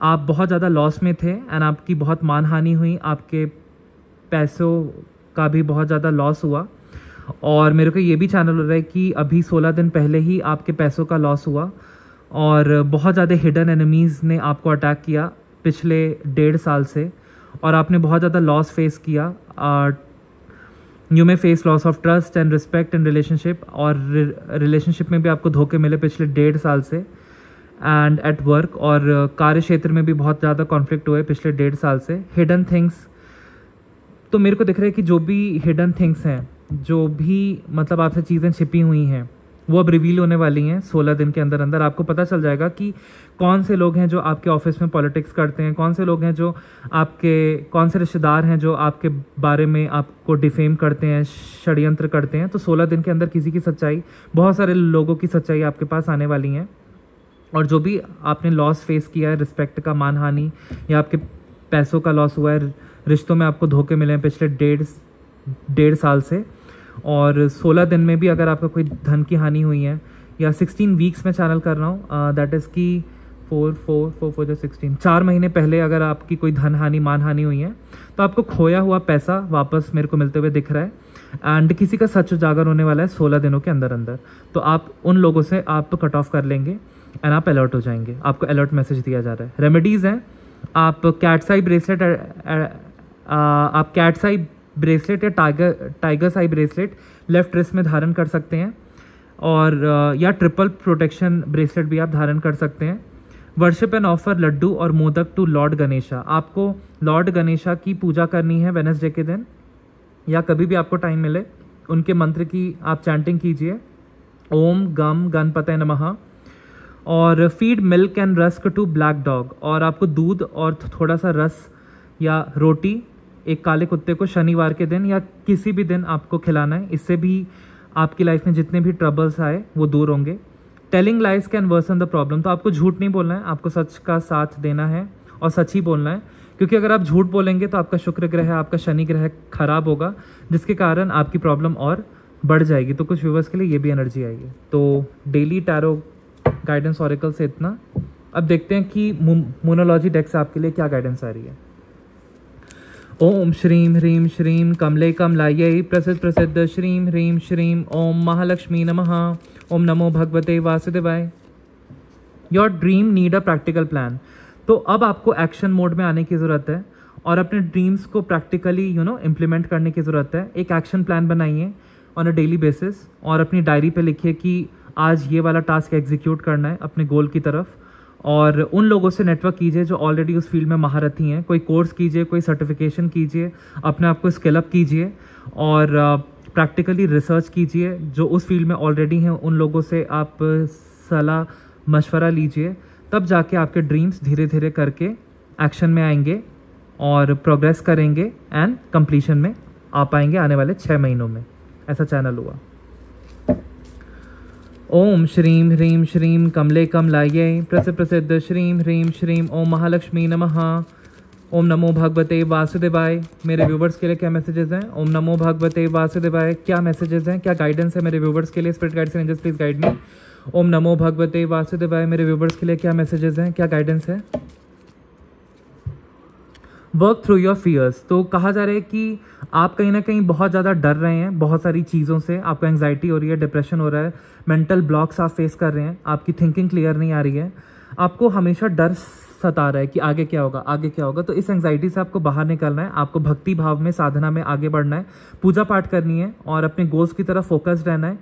आप बहुत ज़्यादा लॉस में थे एंड आपकी बहुत मानहानि हुई, आपके पैसों का भी बहुत ज़्यादा लॉस हुआ। और मेरे को ये भी चैनल हो रहा है कि अभी 16 दिन पहले ही आपके पैसों का लॉस हुआ और बहुत ज़्यादा हिडन एनिमीज़ ने आपको अटैक किया पिछले 1.5 साल से, और आपने बहुत ज़्यादा लॉस फेस किया। You may face loss of trust and respect in relationship, और रिलेशनशिप में भी आपको धोखे मिले पिछले 1.5 साल से, एंड एट वर्क और कार्य क्षेत्र में भी बहुत ज़्यादा कॉन्फ्लिक्ट हुए पिछले 1.5 साल से। हिडन थिंग्स, तो मेरे को दिख रहा है कि जो भी हिडन थिंग्स हैं, जो भी मतलब आपसे चीज़ें छिपी हुई हैं, वो अब रिवील होने वाली हैं 16 दिन के अंदर अंदर। आपको पता चल जाएगा कि कौन से लोग हैं जो आपके ऑफिस में पॉलिटिक्स करते हैं, कौन से लोग हैं जो आपके, कौन से रिश्तेदार हैं जो आपके बारे में आपको डिफेम करते हैं, षड्यंत्र करते हैं। तो 16 दिन के अंदर किसी की सच्चाई, बहुत सारे लोगों की सच्चाई आपके पास आने वाली हैं। और जो भी आपने लॉस फेस किया है, रिस्पेक्ट का मानहानि या आपके पैसों का लॉस हुआ है, रिश्तों में आपको धोखे मिले हैं पिछले 1.5 साल से, और 16 दिन में भी अगर आपका कोई धन की हानि हुई है, या 16 वीक्स में चैनल कर रहा हूँ, दैट इज़ कि 4 16 4 महीने पहले अगर आपकी कोई धन हानि मान हानि हुई है, तो आपको खोया हुआ पैसा वापस मेरे को मिलते हुए दिख रहा है। एंड किसी का सच उजागर होने वाला है 16 दिनों के अंदर अंदर। तो आप उन लोगों से आप कट ऑफ कर लेंगे एंड आप अलर्ट हो जाएंगे। आपको अलर्ट मैसेज दिया जा रहा है। रेमेडीज़ हैं, आप कैट्स आई ब्रेसलेट या टाइगर्स आई ब्रेसलेट लेफ्ट रिस्ट में धारण कर सकते हैं, और या ट्रिपल प्रोटेक्शन ब्रेसलेट भी आप धारण कर सकते हैं। वर्शिप एंड ऑफर लड्डू और मोदक टू लॉर्ड गणेशा। आपको लॉर्ड गणेशा की पूजा करनी है वेडनेसडे के दिन, या कभी भी आपको टाइम मिले। उनके मंत्र की आप चैंटिंग कीजिए, ओम गम गणपतये नमः। और feed milk and rusk to black dog, और आपको दूध और थोड़ा सा रस या रोटी एक काले कुत्ते को शनिवार के दिन या किसी भी दिन आपको खिलाना है। इससे भी आपकी लाइफ में जितने भी ट्रबल्स आए वो दूर होंगे। Telling lies can worsen the problem, तो आपको झूठ नहीं बोलना है, आपको सच का साथ देना है और सच ही बोलना है, क्योंकि अगर आप झूठ बोलेंगे तो आपका शुक्र ग्रह, आपका शनि ग्रह खराब होगा, जिसके कारण आपकी प्रॉब्लम और बढ़ जाएगी। तो कुछ व्यूवर्स के लिए ये भी एनर्जी आएगी। तो डेली टैरो गाइडेंस ऑरेकल से इतना। अब देखते हैं कि मोनोलॉजी डेक से आपके लिए क्या गाइडेंस आ रही है। ओम श्रीम ह्रीम श्रीम कमले कमलायै प्रसिद्ध प्रसिद्ध श्रीम ह्रीम श्रीम ओम महालक्ष्मी नमः। ओम नमो भगवते वासुदेवाय। Your dream need a practical plan. तो अब आपको एक्शन मोड में आने की ज़रूरत है और अपने ड्रीम्स को प्रैक्टिकली इम्प्लीमेंट करने की ज़रूरत है। एक एक्शन प्लान बनाइए ऑन अ डेली बेसिस और अपनी डायरी पे लिखिए कि आज ये वाला टास्क एग्जीक्यूट करना है अपने गोल की तरफ। और उन लोगों से नेटवर्क कीजिए जो ऑलरेडी उस फील्ड में महारथी हैं। कोई कोर्स कीजिए, कोई सर्टिफिकेशन कीजिए, अपने आप को स्किल अप कीजिए और प्रैक्टिकली रिसर्च कीजिए। जो उस फील्ड में ऑलरेडी हैं उन लोगों से आप सलाह मशवरा लीजिए, तब जाके आपके ड्रीम्स धीरे धीरे करके एक्शन में आएंगे और प्रोग्रेस करेंगे एंड कंप्लीशन में आ पाएंगे आने वाले 6 महीनों में। ऐसा चैनल हुआ। ओम श्रीम ह्रीम श्रीम कमले कमलायै प्रसिद्ध प्रसिद्ध श्रीम ह्रीम श्रीम ओम महालक्ष्मी नमः। ओम नमो भगवते वासुदेवाय। मेरे व्यूवर्स के लिए क्या मैसेजेस हैं? ओम नमो भगवते वासुदेवाय। क्या मैसेजेस हैं, क्या गाइडेंस है मेरे व्यूवर्स के लिए? Spirit guides and angels please guide me. ओम नमो भगवते वासुदेवाय। मेरे व्यूवर्स के लिए क्या मैसेजेस हैं, क्या गाइडेंस है? Work through your fears. तो कहा जा रहा है कि आप कहीं ना कहीं बहुत ज़्यादा डर रहे हैं बहुत सारी चीज़ों से। आपको एंग्जाइटी हो रही है, डिप्रेशन हो रहा है, मेंटल ब्लॉक्स आप फेस कर रहे हैं, आपकी थिंकिंग क्लियर नहीं आ रही है, आपको हमेशा डर सता रहा है कि आगे क्या होगा, आगे क्या होगा। तो इस एंग्जाइटी से आपको बाहर निकलना है। आपको भक्ति भाव में, साधना में आगे बढ़ना है, पूजा पाठ करनी है और अपने गोल्स की तरफ फोकस्ड रहना है।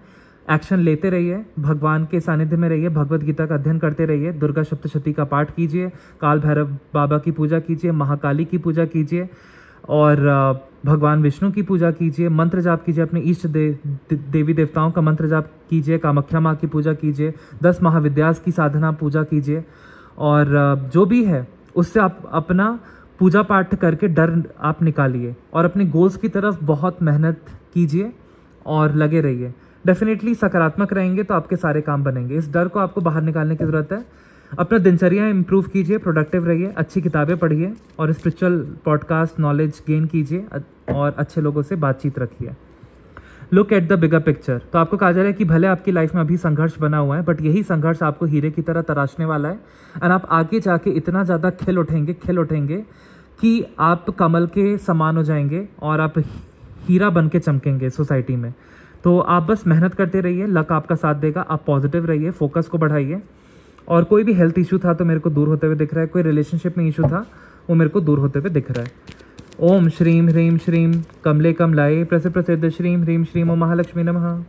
एक्शन लेते रहिए, भगवान के सानिध्य में रहिए, भगवत गीता का अध्ययन करते रहिए, दुर्गा सप्तशती का पाठ कीजिए, काल भैरव बाबा की पूजा कीजिए, महाकाली की पूजा कीजिए और भगवान विष्णु की पूजा कीजिए, मंत्र जाप कीजिए, अपने इष्ट देवी देवताओं का मंत्र जाप कीजिए, कामाख्या माँ की पूजा कीजिए, 10 महाविद्यास की साधना पूजा कीजिए और जो भी है उससे आप अपना पूजा पाठ करके डर आप निकालिए और अपने गोल्स की तरफ बहुत मेहनत कीजिए और लगे रहिए। डेफिनेटली सकारात्मक रहेंगे तो आपके सारे काम बनेंगे। इस डर को आपको बाहर निकालने की ज़रूरत है। अपना दिनचर्या इंप्रूव कीजिए, प्रोडक्टिव रहिए, अच्छी किताबें पढ़िए और स्पिरिचुअल पॉडकास्ट नॉलेज गेन कीजिए और अच्छे लोगों से बातचीत रखिए। Look at the bigger picture. तो आपको कहा जा रहा है कि भले आपकी लाइफ में अभी संघर्ष बना हुआ है, बट यही संघर्ष आपको हीरे की तरह तराशने वाला है और आप आगे जाके इतना ज़्यादा खिल उठेंगे कि आप कमल के समान हो जाएंगे और आप हीरा बन के चमकेंगे सोसाइटी में। तो आप बस मेहनत करते रहिए, लक आपका साथ देगा। आप पॉजिटिव रहिए, फोकस को बढ़ाइए। और कोई भी हेल्थ इशू था तो मेरे को दूर होते हुए दिख रहा है, कोई रिलेशनशिप में इशू था वो मेरे को दूर होते हुए दिख रहा है। ओम श्रीम ह्रीम श्रीम कमले कमलाये प्रसिद्ध श्रीम ह्रीम श्रीम ओम महालक्ष्मी नमः।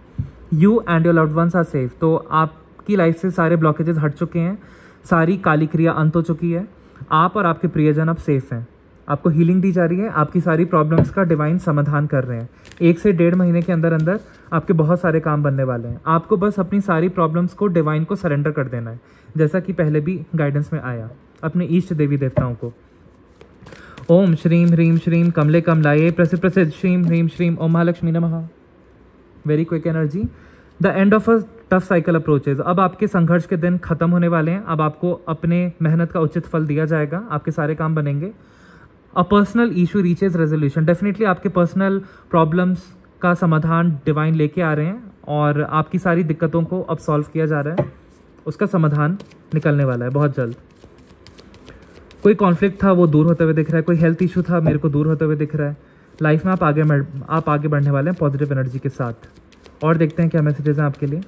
You and your loved ones are safe. तो आपकी लाइफ से सारे ब्लॉकेजेस हट चुके हैं, सारी काली क्रिया अंत हो चुकी है। आप और आपके प्रियजन अब सेफ हैं, आपको हीलिंग दी जा रही है, आपकी सारी प्रॉब्लम्स का डिवाइन समाधान कर रहे हैं। 1 से 1.5 महीने के अंदर अंदर आपके बहुत सारे काम बनने वाले हैं। आपको बस अपनी सारी प्रॉब्लम्स को डिवाइन को सरेंडर कर देना है, जैसा कि पहले भी गाइडेंस में आया, अपने इष्ट देवी देवताओं को। ओम श्रीम ह्रीम श्रीम कमले कमलाये प्रसिद्ध श्रीम ह्रीम श्रीम ओम महालक्ष्मी नमः। Very quick energy. The end of a tough cycle approaches. अब आपके संघर्ष के दिन खत्म होने वाले हैं। अब आपको अपने मेहनत का उचित फल दिया जाएगा, आपके सारे काम बनेंगे। A personal issue reaches resolution. Definitely आपके पर्सनल प्रॉब्लम्स का समाधान डिवाइन लेके आ रहे हैं और आपकी सारी दिक्कतों को अब सॉल्व किया जा रहा है, उसका समाधान निकलने वाला है बहुत जल्द। कोई कॉन्फ्लिक्ट था वो दूर होते हुए दिख रहा है, कोई हेल्थ इशू था मेरे को दूर होते हुए दिख रहा है। लाइफ में आप आगे बढ़ने वाले हैं पॉजिटिव एनर्जी के साथ। और देखते हैं क्या मैसेजेस हैं आपके लिए।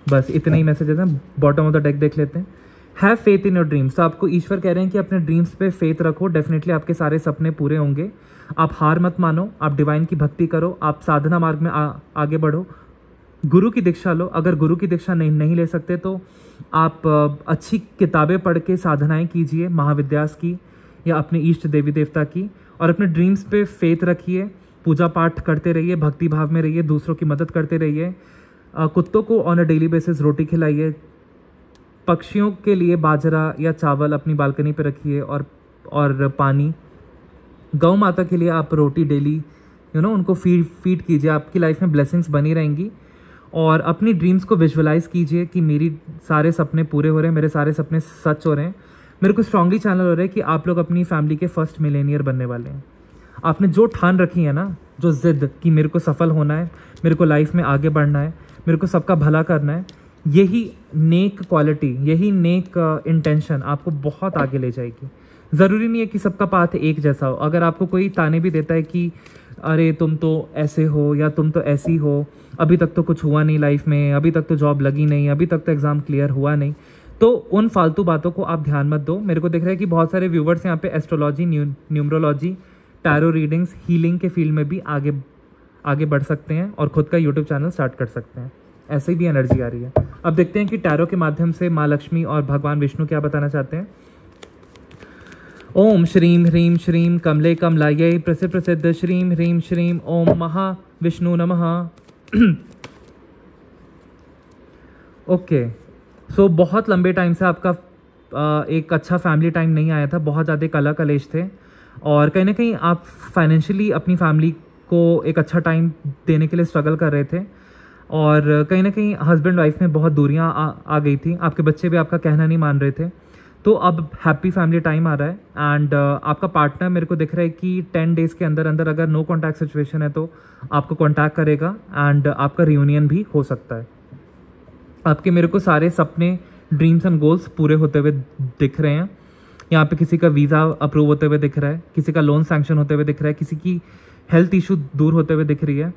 बस इतने ही मैसेजेस हैं। बॉटम ऑफ द डेक देख लेते हैं। Have faith in your dreams. तो आपको ईश्वर कह रहे हैं कि अपने ड्रीम्स पे फेथ रखो, डेफिनेटली आपके सारे सपने पूरे होंगे। आप हार मत मानो, आप डिवाइन की भक्ति करो, आप साधना मार्ग में आगे बढ़ो, गुरु की दीक्षा लो। अगर गुरु की दीक्षा नहीं ले सकते तो आप अच्छी किताबें पढ़ के साधनाएं कीजिए, महाविद्यास की या अपने इष्ट देवी देवता की, और अपने ड्रीम्स पे फेथ रखिए, पूजा पाठ करते रहिए, भक्ति भाव में रहिए, दूसरों की मदद करते रहिए। कुत्तों को ऑन अ डेली बेसिस रोटी खिलाइए, पक्षियों के लिए बाजरा या चावल अपनी बालकनी पे रखिए और पानी। गौ माता के लिए आप रोटी डेली उनको फीड कीजिए। आपकी लाइफ में ब्लेसिंग्स बनी रहेंगी। और अपनी ड्रीम्स को विजुअलाइज कीजिए कि मेरी सारे सपने पूरे हो रहे हैं, मेरे सारे सपने सच हो रहे हैं। मेरे को स्ट्रांगली चैनल हो रहा है कि आप लोग अपनी फैमिली के फर्स्ट मिलेनियर बनने वाले हैं। आपने जो ठान रखी है ना, जो जिद कि मेरे को सफल होना है, मेरे को लाइफ में आगे बढ़ना है, मेरे को सबका भला करना है, यही नेक क्वालिटी, यही नेक इंटेंशन आपको बहुत आगे ले जाएगी। ज़रूरी नहीं है कि सबका पाथ एक जैसा हो। अगर आपको कोई ताने भी देता है कि अरे तुम तो ऐसे हो या तुम तो ऐसी हो, अभी तक तो कुछ हुआ नहीं लाइफ में, अभी तक तो जॉब लगी नहीं, अभी तक तो एग्ज़ाम क्लियर हुआ नहीं, तो उन फालतू बातों को आप ध्यान मत दो। मेरे को दिख रहा है कि बहुत सारे व्यूवर्स यहाँ पे astrology, numerology, tarot readings, healing के फील्ड में भी आगे बढ़ सकते हैं और खुद का यूट्यूब चैनल स्टार्ट कर सकते हैं। ऐसे भी एनर्जी आ रही है। अब देखते हैं कि टैरो के माध्यम से माँ लक्ष्मी और भगवान विष्णु क्या बताना चाहते हैं। ओम श्रीम ह्रीम श्रीम कमले कमलाये प्रसिद्ध श्रीम ह्रीम श्रीम ओम महाविष्णु नमः। ओके, सो बहुत लंबे टाइम से आपका एक अच्छा फैमिली टाइम नहीं आया था, बहुत ज़्यादा कला कलेश थे और कहीं ना कहीं आप फाइनेंशियली अपनी फैमिली को एक अच्छा टाइम देने के लिए स्ट्रगल कर रहे थे और कहीं ना कहीं हस्बैंड वाइफ में बहुत दूरियां आ गई थी। आपके बच्चे भी आपका कहना नहीं मान रहे थे। तो अब हैप्पी फैमिली टाइम आ रहा है एंड आपका पार्टनर मेरे को दिख रहा है कि 10 डेज़ के अंदर अंदर अगर नो कॉन्टैक्ट सिचुएशन है तो आपको कॉन्टैक्ट करेगा एंड आपका रियूनियन भी हो सकता है। आपके मेरे को सारे सपने, ड्रीम्स एंड गोल्स पूरे होते हुए दिख रहे हैं। यहाँ पे किसी का वीज़ा अप्रूव होते हुए दिख रहा है, किसी का लोन सैंक्शन होते हुए दिख रहा है, किसी की हेल्थ इशू दूर होते हुए दिख रही है,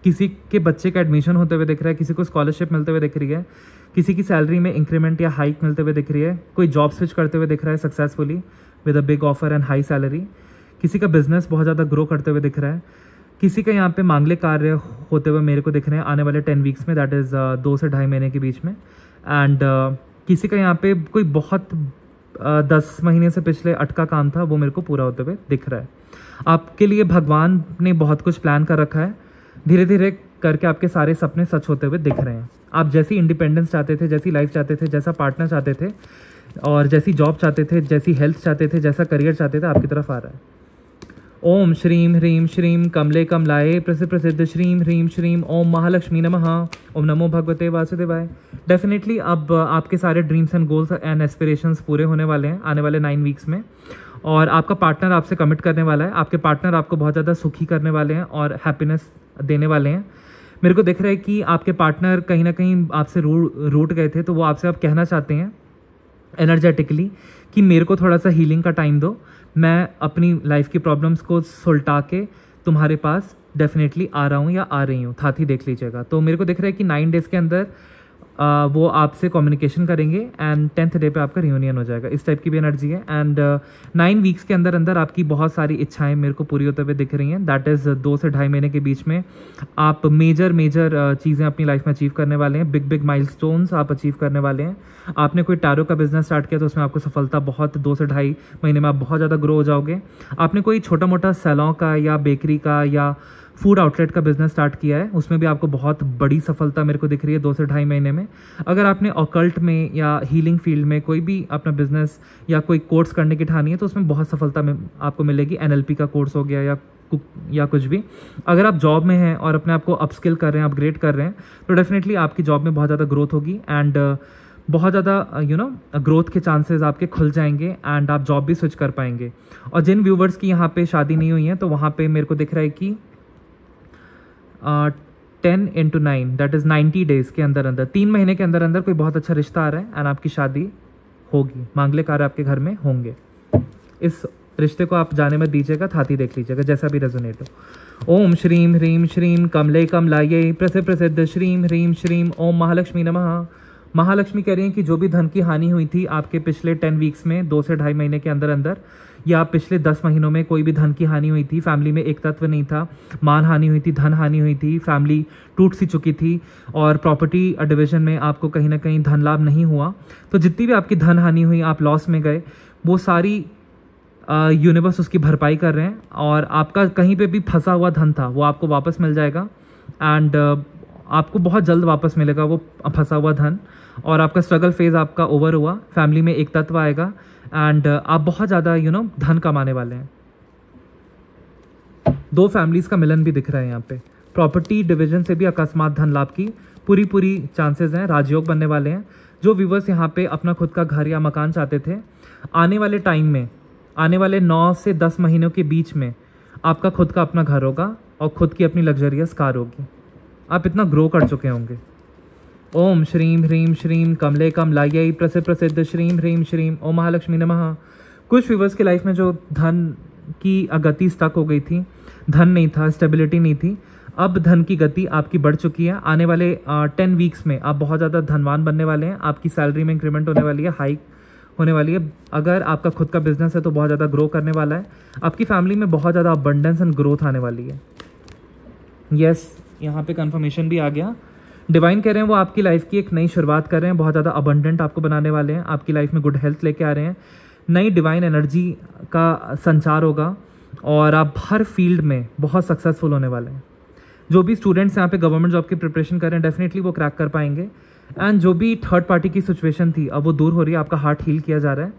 किसी के बच्चे का एडमिशन होते हुए दिख रहा है, किसी को स्कॉलरशिप मिलते हुए दिख रही है, किसी की सैलरी में इंक्रीमेंट या हाइक मिलते हुए दिख रही है, कोई जॉब स्विच करते हुए दिख रहा है successfully with a big offer and high salary, किसी का बिजनेस बहुत ज़्यादा ग्रो करते हुए दिख रहा है, किसी का यहाँ पे मांगलिक कार्य होते हुए मेरे को दिख रहे हैं आने वाले 10 वीक्स में, दैट इज़ 2 से 2.5 महीने के बीच में। एंड किसी का यहाँ पे कोई बहुत 10 महीने से पिछले अटका काम था वो मेरे को पूरा होते हुए दिख रहा है। आपके लिए भगवान ने बहुत कुछ प्लान कर रखा है, धीरे धीरे करके आपके सारे सपने सच होते हुए दिख रहे हैं। आप जैसी इंडिपेंडेंस चाहते थे, जैसी लाइफ चाहते थे, जैसा पार्टनर चाहते थे और जैसी जॉब चाहते थे, जैसी हेल्थ चाहते थे, जैसा करियर चाहते थे, आपकी तरफ आ रहा है। ओम श्रीम ह्रीम श्रीम कमले कमलाये प्रसिद्ध श्रीम ह्रीम श्रीम ओम महालक्ष्मी नमः। ओम नमो भगवते वासुदेवाय। डेफिनेटली अब आपके सारे dreams and goals and aspirations पूरे होने वाले हैं आने वाले 9 वीक्स में और आपका पार्टनर आपसे कमिट करने वाला है। आपके पार्टनर आपको बहुत ज़्यादा सुखी करने वाले हैं और हैप्पीनेस देने वाले हैं। मेरे को दिख रहा है कि आपके पार्टनर कहीं ना कहीं आपसे रूठ गए थे, तो वो आपसे अब कहना चाहते हैं एनर्जेटिकली कि मेरे को थोड़ा सा हीलिंग का टाइम दो, मैं अपनी लाइफ की प्रॉब्लम्स को सुलटा के तुम्हारे पास डेफिनेटली आ रहा हूँ या आ रही हूँ, थाथी देख लीजिएगा। तो मेरे को दिख रहा है कि 9 डेज़ के अंदर वो आपसे कम्युनिकेशन करेंगे एंड 10th डे पे आपका रियूनियन हो जाएगा, इस टाइप की भी एनर्जी है। एंड 9 वीक्स के अंदर अंदर आपकी बहुत सारी इच्छाएं मेरे को पूरी होते हुए दिख रही हैं। दैट इज़ 2 से 2.5 महीने के बीच में आप मेजर चीज़ें अपनी लाइफ में अचीव करने वाले हैं। बिग माइलस्टोन्स आप अचीव करने वाले हैं। आपने कोई टैरो का बिजनेस स्टार्ट किया तो उसमें आपको सफलता बहुत 2 से 2.5 महीने में आप बहुत ज़्यादा ग्रो हो जाओगे। आपने कोई छोटा मोटा सैलून का या बेकरी का या फूड आउटलेट का बिजनेस स्टार्ट किया है, उसमें भी आपको बहुत बड़ी सफलता मेरे को दिख रही है 2 से 2.5 महीने में। अगर आपने ऑकल्ट में या हीलिंग फील्ड में कोई भी अपना बिजनेस या कोई कोर्स करने की ठानी है तो उसमें बहुत सफलता में आपको मिलेगी। NLP का कोर्स हो गया या कुछ भी। अगर आप जॉब में हैं और अपने आप को अपस्किल कर रहे हैं, अपग्रेड कर रहे हैं, तो डेफिनेटली आपकी जॉब में बहुत ज़्यादा ग्रोथ होगी एंड बहुत ज़्यादा ग्रोथ के चांसेस आपके खुल जाएंगे एंड आप जॉब भी स्विच कर पाएंगे। और जिन व्यूवर्स की यहाँ पे शादी नहीं हुई है तो वहाँ पे मेरे को दिख रहा है कि 10 into 9 दैट इज़ 90 डेज़ के अंदर अंदर 3 महीने के अंदर अंदर कोई बहुत अच्छा रिश्ता आ रहा है एंड आपकी शादी होगी। मांगलिक कार्य आपके घर में होंगे। इस रिश्ते को आप जाने में दीजिएगा, थाती देख लीजिएगा, जैसा भी रेजोनेट हो। ओम श्रीम ह्रीम श्रीम कमले कमलाये प्रसिद्ध श्रीम ह्रीम श्रीम ओम महालक्ष्मी नमः। महालक्ष्मी कह रही हैं कि जो भी धन की हानि हुई थी आपके पिछले 10 वीक्स में 2 से 2.5 महीने के अंदर अंदर, या पिछले 10 महीनों में कोई भी धन की हानि हुई थी, फैमिली में एक तत्व नहीं था, मान हानि हुई थी, धन हानि हुई थी, फैमिली टूट सी चुकी थी और प्रॉपर्टी डिवीजन में आपको कहीं ना कहीं धन लाभ नहीं हुआ, तो जितनी भी आपकी धन हानि हुई, आप लॉस में गए, वो सारी यूनिवर्स उसकी भरपाई कर रहे हैं। और आपका कहीं पे भी फंसा हुआ धन था वो आपको वापस मिल जाएगा एंड आपको बहुत जल्द वापस मिलेगा वो फंसा हुआ धन। और आपका स्ट्रगल फेज आपका ओवर हुआ, फैमिली में एक तत्व आएगा एंड आप बहुत ज़्यादा धन कमाने वाले हैं। 2 फैमिलीज का मिलन भी दिख रहा है यहाँ पे। प्रॉपर्टी डिवीजन से भी अकस्मात धन लाभ की पूरी चांसेस हैं, राजयोग बनने वाले हैं। जो व्यूवर्स यहाँ पे अपना खुद का घर या मकान चाहते थे, आने वाले टाइम में, आने वाले 9 से 10 महीनों के बीच में आपका खुद का अपना घर होगा और खुद की अपनी लग्जरियस कार होगी। आप इतना ग्रो कर चुके होंगे। ओम श्रीम ह्रीम श्रीम कमले कमलायै प्रसिद्ध श्रीम ह्रीम श्रीम ओम महालक्ष्मी नमः। कुछ व्यूवर्स की लाइफ में जो धन की गति स्टक हो गई थी, धन नहीं था, स्टेबिलिटी नहीं थी, अब धन की गति आपकी बढ़ चुकी है। आने वाले 10 वीक्स में आप बहुत ज़्यादा धनवान बनने वाले हैं। आपकी सैलरी में इंक्रीमेंट होने वाली है, हाइक होने वाली है। अगर आपका खुद का बिजनेस है तो बहुत ज़्यादा ग्रो करने वाला है। आपकी फैमिली में बहुत ज़्यादा अबंडेंस एंड ग्रोथ आने वाली है। यस, यहाँ पे कंफर्मेशन भी आ गया। डिवाइन कह रहे हैं वो आपकी लाइफ की एक नई शुरुआत कर रहे हैं, बहुत ज़्यादा अबंडेंट आपको बनाने वाले हैं, आपकी लाइफ में गुड हेल्थ लेके आ रहे हैं, नई डिवाइन एनर्जी का संचार होगा और आप हर फील्ड में बहुत सक्सेसफुल होने वाले हैं। जो भी स्टूडेंट्स यहाँ पे गवर्नमेंट जॉब की प्रिपरेशन कर रहे हैं, डेफिनेटली वो क्रैक कर पाएंगे। एंड जो भी थर्ड पार्टी की सिचुएशन थी अब वो दूर हो रही है, आपका हार्ट हील किया जा रहा है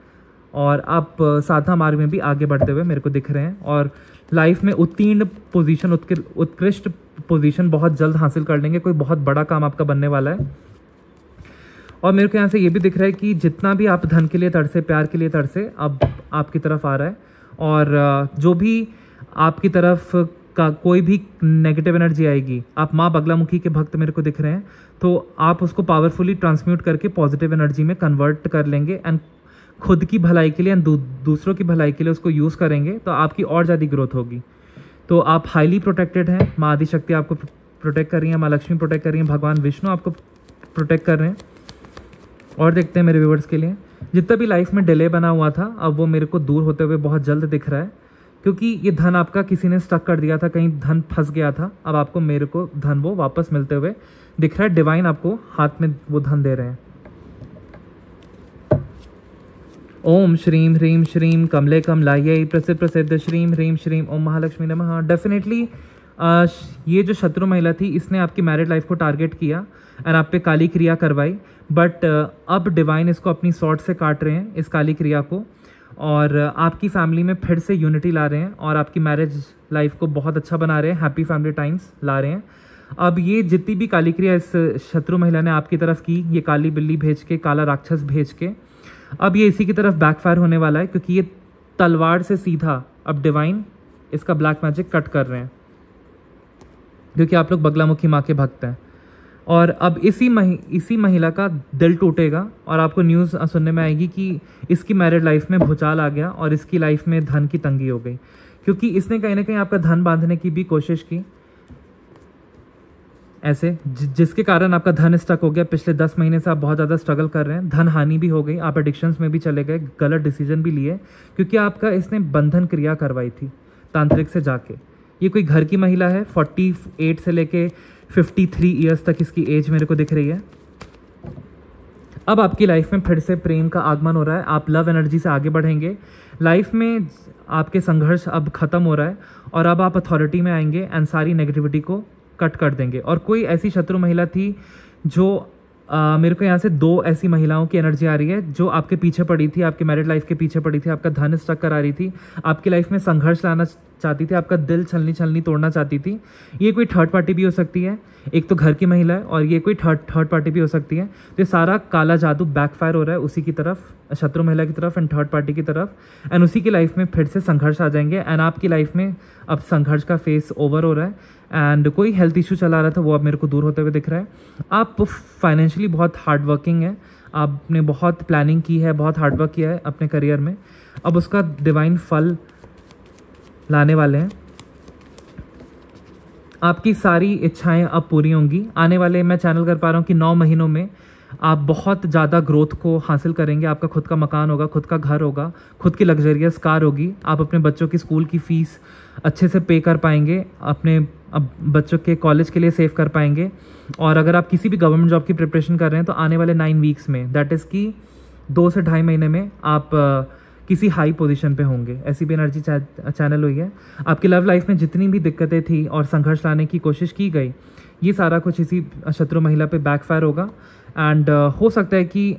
और आप साधना मार्ग में भी आगे बढ़ते हुए मेरे को दिख रहे हैं और लाइफ में उत्तीर्ण पोजीशन, उत्कृष्ट पोजीशन बहुत जल्द हासिल कर लेंगे। कोई बहुत बड़ा काम आपका बनने वाला है। और मेरे को यहाँ से ये भी दिख रहा है कि जितना भी आप धन के लिए तरसे, प्यार के लिए तरसे, अब आपकी तरफ आ रहा है। और जो भी आपकी तरफ का कोई भी नेगेटिव एनर्जी आएगी, आप माँ बगलामुखी के भक्त मेरे को दिख रहे हैं, तो आप उसको पावरफुली ट्रांसम्यूट करके पॉजिटिव एनर्जी में कन्वर्ट कर लेंगे एंड खुद की भलाई के लिए एंड दूसरों की भलाई के लिए उसको यूज़ करेंगे, तो आपकी और ज़्यादा ग्रोथ होगी। तो आप हाईली प्रोटेक्टेड हैं। माँ आदिशक्ति आपको प्रोटेक्ट कर रही है, माँ लक्ष्मी प्रोटेक्ट कर रही है, भगवान विष्णु आपको प्रोटेक्ट कर रहे हैं। और देखते हैं मेरे व्यूवर्स के लिए, जितना भी लाइफ में डिले बना हुआ था अब वो मेरे को दूर होते हुए बहुत जल्द दिख रहा है, क्योंकि ये धन आपका किसी ने स्टक कर दिया था, कहीं धन फंस गया था, अब आपको मेरे को धन वो वापस मिलते हुए दिख रहा है। डिवाइन आपको हाथ में वो धन दे रहे हैं। ओम श्रीम ह्रीम श्रीम कमले कमलायै प्रसिद्ध श्रीम ह्रीम श्रीम ओम महालक्ष्मी नमः। डेफिनेटली ये जो शत्रु महिला थी इसने आपकी मैरिड लाइफ को टारगेट किया और आप पे काली क्रिया करवाई, बट अब डिवाइन इसको अपनी सॉर्ट से काट रहे हैं, इस काली क्रिया को, और आपकी फैमिली में फिर से यूनिटी ला रहे हैं और आपकी मैरिज लाइफ को बहुत अच्छा बना रहे हैं, हैप्पी फैमिली टाइम्स ला रहे हैं। अब ये जितनी भी काली क्रिया इस शत्रु महिला ने आपकी तरफ की, ये काली बिल्ली भेज के, काला राक्षस भेज के, अब ये इसी की तरफ बैकफायर होने वाला है, क्योंकि ये तलवार से सीधा अब डिवाइन इसका ब्लैक मैजिक कट कर रहे हैं, क्योंकि आप लोग बगलामुखी माँ के भक्त हैं। और अब इसी महिला का दिल टूटेगा और आपको न्यूज़ सुनने में आएगी कि इसकी मैरिड लाइफ में भूचाल आ गया और इसकी लाइफ में धन की तंगी हो गई, क्योंकि इसने कहीं ना कहीं आपका धन बांधने की भी कोशिश की ऐसे जिसके कारण आपका धन स्टक हो गया। पिछले 10 महीने से आप बहुत ज़्यादा स्ट्रगल कर रहे हैं, धन हानि भी हो गई, आप एडिक्शंस में भी चले गए, गलत डिसीजन भी लिए क्योंकि आपका इसने बंधन क्रिया करवाई थी तांत्रिक से जाके। ये कोई घर की महिला है, 48 से लेके 53 ईयर्स तक इसकी एज मेरे को दिख रही है। अब आपकी लाइफ में फिर से प्रेम का आगमन हो रहा है, आप लव एनर्जी से आगे बढ़ेंगे। लाइफ में आपके संघर्ष अब खत्म हो रहा है और अब आप अथॉरिटी में आएंगे एंड सारी नेगेटिविटी को कट कर देंगे। और कोई ऐसी शत्रु महिला थी जो मेरे को यहाँ से 2 ऐसी महिलाओं की एनर्जी आ रही है जो आपके पीछे पड़ी थी, आपके मैरिड लाइफ के पीछे पड़ी थी, आपका धन स्टक करा रही थी, आपकी लाइफ में संघर्ष लाना चाहती थी, आपका दिल छलनी तोड़ना चाहती थी। ये कोई थर्ड पार्टी भी हो सकती है, एक तो घर की महिला है और ये कोई थर्ड पार्टी भी हो सकती है। तो ये सारा काला जादू बैकफायर हो रहा है उसी की तरफ, शत्रु महिला की तरफ एंड थर्ड पार्टी की तरफ, एंड उसी की लाइफ में फिर से संघर्ष आ जाएंगे एंड आपकी लाइफ में अब संघर्ष का फेस ओवर हो रहा है एंड कोई हेल्थ इशू चला रहा था वो अब मेरे को दूर होते हुए दिख रहा है। आप फाइनेंशियली बहुत हार्ड वर्किंग है, आपने बहुत प्लानिंग की है, बहुत हार्ड वर्क किया है अपने करियर में, अब उसका डिवाइन फल लाने वाले हैं। आपकी सारी इच्छाएं अब पूरी होंगी आने वाले, मैं चैनल कर पा रहा हूँ कि 9 महीनों में आप बहुत ज़्यादा ग्रोथ को हासिल करेंगे। आपका खुद का मकान होगा, खुद का घर होगा, खुद की लग्जरियस कार होगी, आप अपने बच्चों की स्कूल की फ़ीस अच्छे से पे कर पाएंगे, अपने अब बच्चों के कॉलेज के लिए सेव कर पाएंगे। और अगर आप किसी भी गवर्नमेंट जॉब की प्रिपरेशन कर रहे हैं तो आने वाले 9 वीक्स में, दैट इज़ कि 2 से 2.5 महीने में आप किसी हाई पोजीशन पे होंगे। ऐसी भी एनर्जी चैनल हुई है। आपकी लव लाइफ में जितनी भी दिक्कतें थी और संघर्ष लाने की कोशिश की गई, ये सारा कुछ इसी शत्रु महिला पे बैकफायर होगा एंड हो सकता है कि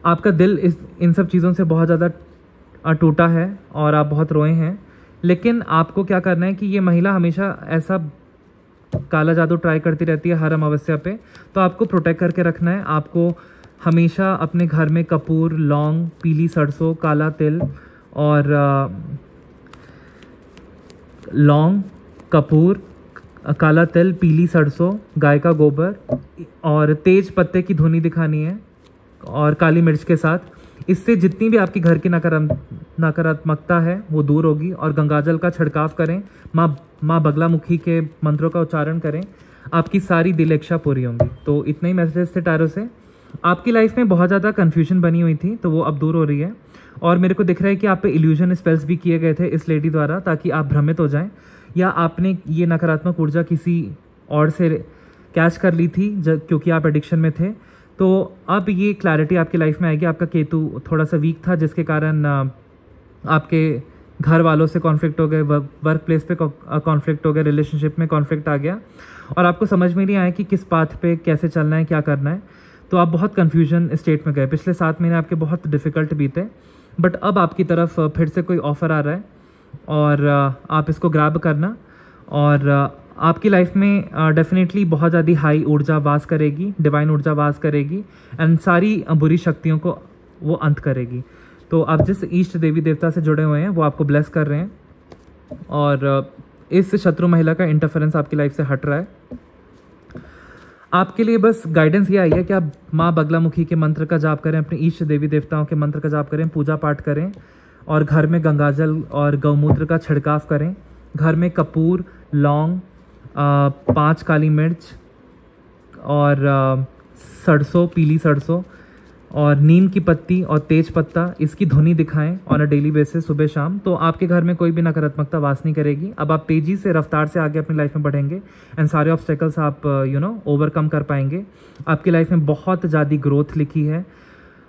आपका दिल इन सब चीज़ों से बहुत ज़्यादा टूटा है और आप बहुत रोए हैं। लेकिन आपको क्या करना है कि ये महिला हमेशा ऐसा काला जादू ट्राई करती रहती है हर अमावस्या पे, तो आपको प्रोटेक्ट करके रखना है। आपको हमेशा अपने घर में कपूर, लौंग, पीली सरसों, काला तिल और लौंग, कपूर, काला तिल, पीली सरसों, गाय का गोबर और तेज पत्ते की धुनी दिखानी है और काली मिर्च के साथ। इससे जितनी भी आपकी घर की नकारात्मकता है वो दूर होगी। और गंगाजल का छिड़काव करें, माँ बगलामुखी के मंत्रों का उच्चारण करें, आपकी सारी दिल इच्छा पूरी होंगी। तो इतने ही मैसेज थे टैरो से। आपकी लाइफ में बहुत ज़्यादा कन्फ्यूजन बनी हुई थी तो वो अब दूर हो रही है। और मेरे को दिख रहा है कि आप पे इल्यूजन स्पेल्स भी किए गए थे इस लेडी द्वारा ताकि आप भ्रमित हो जाएं, या आपने ये नकारात्मक ऊर्जा किसी और से कैच कर ली थी क्योंकि आप एडिक्शन में थे। तो अब ये क्लैरिटी आपकी लाइफ में आएगी। आपका केतु थोड़ा सा वीक था जिसके कारण आपके घर वालों से कॉन्फ्लिक्ट हो गए, वर्क प्लेस पे कॉन्फ्लिक्ट हो गया, रिलेशनशिप में कॉन्फ्लिक्ट आ गया और आपको समझ में नहीं आया कि किस पाथ पे कैसे चलना है, क्या करना है। तो आप बहुत कन्फ्यूजन स्टेट में गए। पिछले 7 महीने आपके बहुत डिफ़िकल्ट बीते, बट अब आपकी तरफ फिर से कोई ऑफ़र आ रहा है और आप इसको ग्रैब करना। और आपकी लाइफ में डेफिनेटली बहुत ज़्यादा हाई ऊर्जा वास करेगी, डिवाइन ऊर्जा वास करेगी एंड सारी बुरी शक्तियों को वो अंत करेगी। तो आप जिस इष्ट देवी देवता से जुड़े हुए हैं वो आपको ब्लेस कर रहे हैं और इस शत्रु महिला का इंटरफेरेंस आपकी लाइफ से हट रहा है। आपके लिए बस गाइडेंस ये आई है कि आप माँ बगलामुखी के मंत्र का जाप करें, अपने इष्ट देवी देवताओं के मंत्र का जाप करें, पूजा पाठ करें और घर में गंगाजल और गौमूत्र का छिड़काव करें। घर में कपूर, लौंग, 5 काली मिर्च और सरसों, पीली सरसों और नीम की पत्ती और तेज पत्ता, इसकी धुनी दिखाएं ऑन अ डेली बेसिस सुबह शाम। तो आपके घर में कोई भी नकारात्मकता वास नहीं करेगी। अब आप तेज़ी से, रफ्तार से आगे अपनी लाइफ में बढ़ेंगे एंड सारे ऑब्स्टेकल्स आप ओवरकम कर पाएंगे। आपकी लाइफ में बहुत ज़्यादा ग्रोथ लिखी है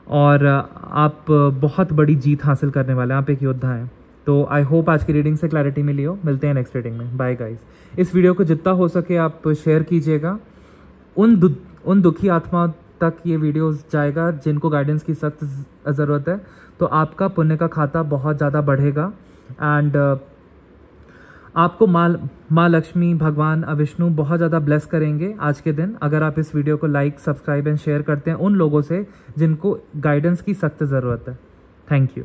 और आप बहुत बड़ी जीत हासिल करने वाले हैं। आप एक योद्धा हैं। तो आई होप आज की रीडिंग से क्लैरिटी मिली हो। मिलते हैं नेक्स्ट रीडिंग में। Bye guys. इस वीडियो को जितना हो सके आप शेयर कीजिएगा। उन दुखी आत्मा तक ये वीडियोस जाएगा जिनको गाइडेंस की सख्त ज़रूरत है। तो आपका पुण्य का खाता बहुत ज़्यादा बढ़ेगा एंड आपको माँ लक्ष्मी, भगवान विष्णु बहुत ज़्यादा ब्लेस करेंगे आज के दिन अगर आप इस वीडियो को लाइक, सब्सक्राइब एंड शेयर करते हैं उन लोगों से जिनको गाइडेंस की सख्त ज़रूरत है। Thank you.